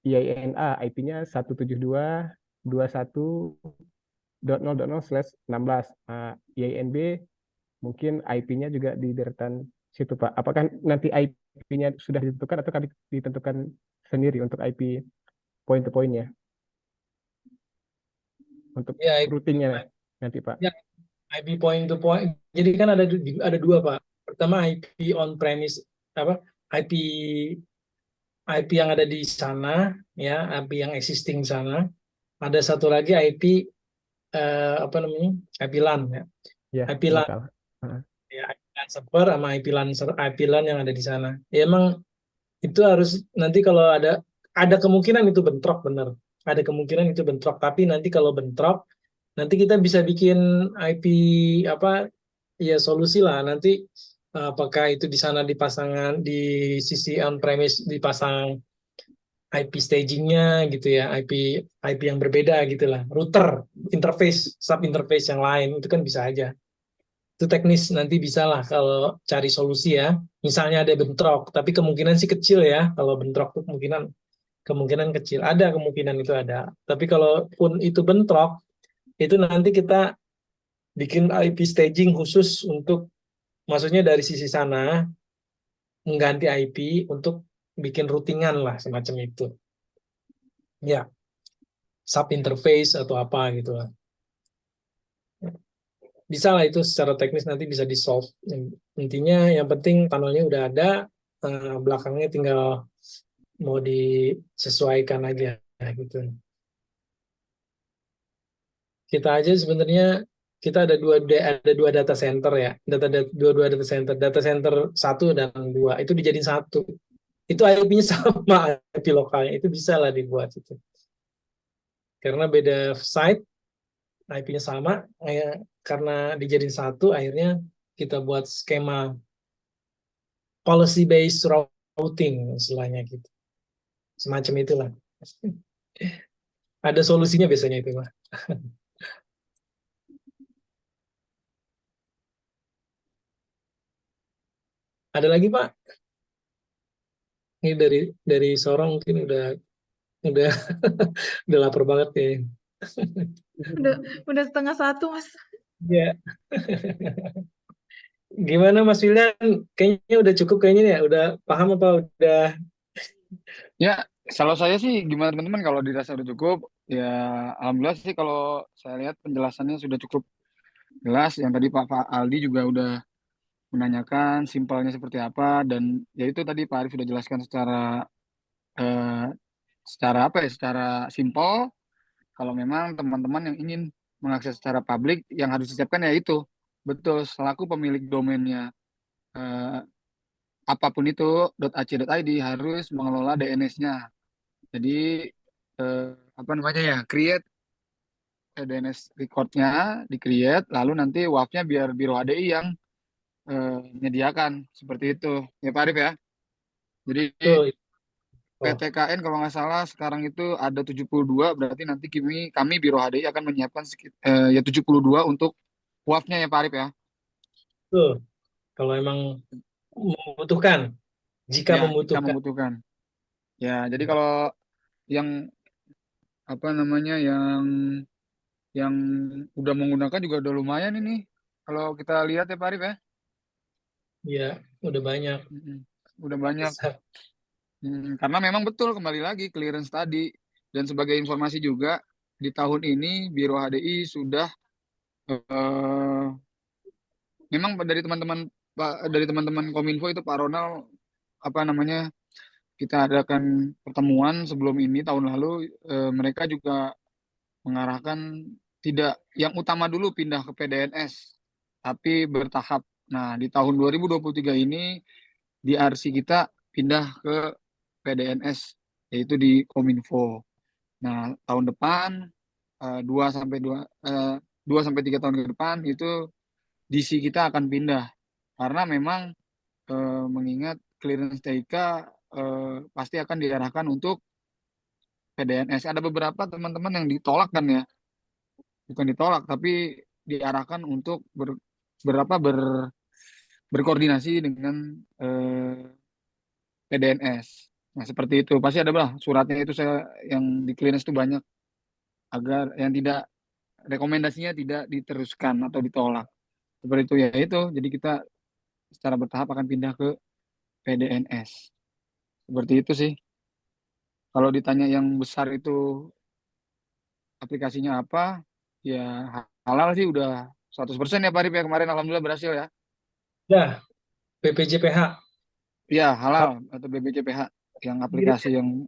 J: IANA IP-nya 172.21.0.0/16. IANB mungkin IP-nya juga di deretan situ Pak. Apakah nanti IP-nya sudah ditentukan atau kami ditentukan sendiri untuk IP point to point-nya? Untuk
B: Ya,
J: routingnya nanti Pak.
B: ya, IP point to point. Jadi kan ada dua Pak. Pertama IP on premise IP yang ada di sana ya, IP yang existing sana. Ada satu lagi IP IP LAN ya.
J: Ya,
B: IP LAN. Ya, IP LAN server sama IP LAN yang ada di sana. Ya emang itu harus nanti kalau ada kemungkinan itu bentrok bener. Ada kemungkinan itu bentrok, tapi nanti kalau bentrok nanti kita bisa bikin IP ya solusi lah nanti apakah itu di sana dipasangan di sisi on premise dipasang IP stagingnya gitu ya IP yang berbeda gitulah router interface sub interface yang lain itu kan bisa aja itu teknis nanti bisa lah kalau cari solusi ya misalnya ada bentrok tapi kemungkinan sih kecil ya kalau bentrok tuh kemungkinan kemungkinan kecil. Ada kemungkinan itu ada. Tapi kalaupun itu bentrok, itu nanti kita bikin IP staging khusus untuk, maksudnya dari sisi sana, mengganti IP untuk bikin routingan lah, semacam itu. Ya, sub interface atau apa gitu lah. Bisa lah itu secara teknis nanti bisa di-solve. Intinya yang penting tunnelnya udah ada, belakangnya tinggal mau disesuaikan aja gitu. Kita aja sebenarnya kita ada dua data center ya, dua data center, data center 1 dan 2 itu dijadiin satu. Itu IP-nya sama, IP lokalnya itu bisa lah dibuat itu. Karena beda site, IP-nya sama, karena dijadiin satu, akhirnya kita buat skema policy based routing istilahnya gitu. Semacam itulah. Ada solusinya biasanya itu, Pak. Ada lagi, Pak? Ini dari Sorong mungkin udah udah lapar banget ya.
C: Udah 12:30, Mas.
B: Iya. Gimana Mas Wildan? Kayaknya udah cukup kayaknya ya. Udah paham apa udah?
D: Ya, kalau saya sih gimana teman-teman, kalau dirasa udah cukup, ya alhamdulillah sih kalau saya lihat penjelasannya sudah cukup jelas. Yang tadi Pak Aldi juga udah menanyakan simpelnya seperti apa, dan ya itu tadi Pak Arif sudah jelaskan eh, secara apa ya, secara simpel. Kalau memang teman-teman yang ingin mengakses secara publik, yang harus disiapkan ya itu, betul, selaku pemilik domainnya eh, apapun itu .ac.id harus mengelola DNS-nya. Jadi apa namanya ya, create DNS record-nya, di-create, lalu nanti WAF-nya biar Biro HDI yang menyediakan, seperti itu. Ya Pak Arif ya. Jadi
B: Tuh.
D: PTKN kalau nggak salah sekarang itu ada 72, berarti nanti kami Biro HDI akan menyiapkan ya 72 untuk WAF-nya ya Pak Arif ya.
B: Tuh. Kalau emang membutuhkan, jika
D: Ya, jika
B: membutuhkan.
D: membutuhkan. Ya, jadi kalau yang apa namanya, yang udah menggunakan juga udah lumayan ini. Kalau kita lihat ya Pak Arif ya.
B: Iya, udah banyak.
D: Udah banyak. Karena memang betul, kembali lagi clearance tadi. Dan sebagai informasi juga, di tahun ini Biro HDI sudah memang dari teman-teman Kominfo itu Pak Ronald, apa namanya, kita adakan pertemuan sebelum ini tahun lalu, mereka juga mengarahkan tidak yang utama dulu pindah ke PDNS, tapi bertahap. Nah, di tahun 2023 ini di RC kita pindah ke PDNS, yaitu di Kominfo. Nah, tahun depan 2 sampai 2 sampai 3 tahun ke depan itu DC kita akan pindah. Karena memang mengingat clearance TIK pasti akan diarahkan untuk PDNS. Ada beberapa teman-teman yang ditolak kan ya. Bukan ditolak, tapi diarahkan untuk berkoordinasi dengan PDNS. Nah, seperti itu. Pasti ada lah suratnya itu, saya yang di clearance itu banyak, agar yang tidak, rekomendasinya tidak diteruskan atau ditolak. Seperti itu ya itu. Jadi kita secara bertahap akan pindah ke PDNS. Seperti itu sih. Kalau ditanya yang besar itu aplikasinya apa, ya halal sih udah 100% ya Pak Arif ya, kemarin alhamdulillah berhasil ya.
B: Ya, BPJPH.
D: Ya, halal atau BPJPH, yang aplikasi yang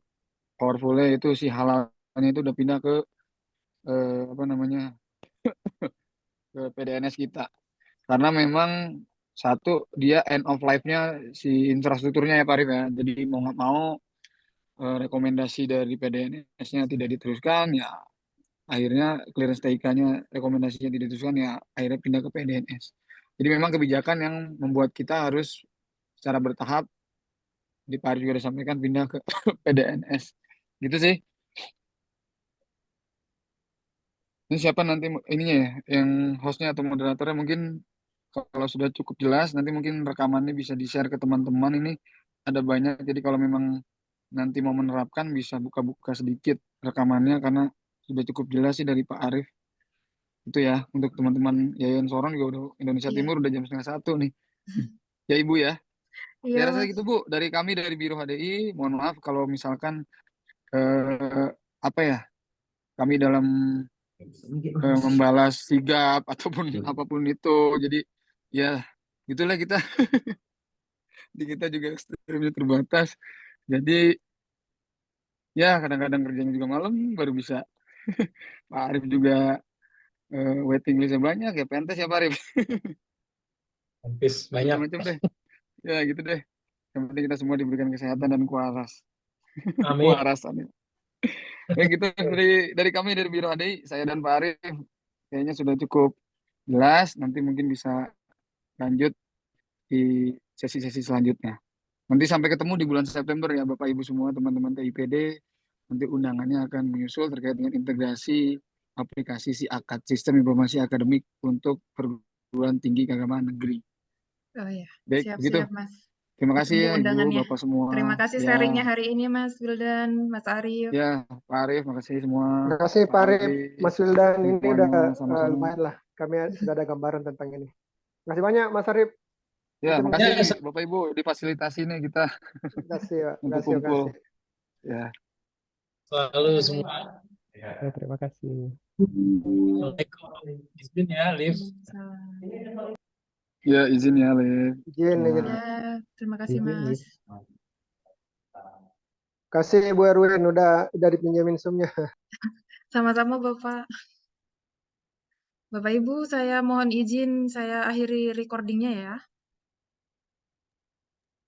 D: powerful-nya itu si halalnya itu udah pindah ke apa namanya, ke PDNS kita. Karena memang satu, dia end of life-nya si infrastrukturnya ya Pak Arif ya. Jadi mau nggak mau rekomendasi dari PDNS-nya tidak diteruskan, ya akhirnya clearance TIK-nya rekomendasinya tidak diteruskan, ya akhirnya pindah ke PDNS. Jadi memang kebijakan yang membuat kita harus secara bertahap, di Pak Arif juga disampaikan, pindah ke PDNS. Gitu sih. Ini siapa nanti ininya ya, yang hostnya atau moderatornya, mungkin kalau sudah cukup jelas nanti mungkin rekamannya bisa di-share ke teman-teman. Ini ada banyak, jadi kalau memang nanti mau menerapkan bisa buka-buka sedikit rekamannya karena sudah cukup jelas sih dari Pak Arif. Itu ya untuk teman-teman Yayasan Sorong juga udah Indonesia
C: Iya.
D: Timur udah jam 12:30 nih. Ya Ibu ya.
C: Iya,
D: Ya rasanya
C: Mas.
D: gitu Bu, dari kami dari Biro HDI, mohon maaf kalau misalkan apa ya, kami dalam membalas sigap ataupun apapun itu. Jadi ya gitulah kita. Di kita juga ekstrimnya terbatas. Jadi ya kadang-kadang kerjanya juga malam baru bisa. Pak Arif juga waiting listnya banyak ya pentes ya Pak Arif.
B: Habis banyak.
D: Macam-macam deh. Ya gitu deh. Yang penting kita semua diberikan kesehatan dan kuaras.
B: Amin.
D: Kuarasan ya. Ya gitu dari kami dari Biro HDI, saya dan Pak Arif kayaknya sudah cukup jelas. Nanti mungkin bisa lanjut di sesi-sesi selanjutnya. Nanti sampai ketemu di bulan September ya Bapak Ibu semua teman-teman TIPD. Nanti undangannya akan menyusul terkait dengan integrasi aplikasi SIAKAD, Sistem Informasi Akademik untuk perguruan tinggi keagamaan negeri.
C: Oh ya,
D: Baik, begitu.
C: siap-siap, Mas.
D: Terima kasih
C: Ditunggu
D: ya Ibu,
C: undangannya.
D: Bapak semua.
C: Terima kasih
D: Ya,
C: sharingnya hari ini, Mas Wildan, Mas Arif.
D: ya Pak Arif, makasih semua.
A: Terima kasih Pak Arif, Mas Wildan. Ini udah
D: Semuanya sama-sama.
A: lumayan lah. Kami sudah ada gambaran tentang ini. Terima kasih banyak Mas Arif.
D: Ya,
A: Nanti
D: makasih
A: mungkin-
D: nih, Bapak Ibu difasilitasi nih kita
A: Terima kasih, Pak.
D: untuk
A: Terima kasih.
D: kumpul. Ya.
B: Selalu semua.
J: Ya, terima kasih.
B: Assalamualaikum. Izin ya, Liv.
C: Salam.
D: Ya, izin ya, Liv.
A: Izin, izin.
C: Ya, terima kasih,
J: Izin,
C: Mas.
A: Kasih Bu Erwin udah dipinjemin Zoom-nya.
C: Sama-sama, Bapak. Bapak Ibu, saya mohon izin saya akhiri recordingnya ya.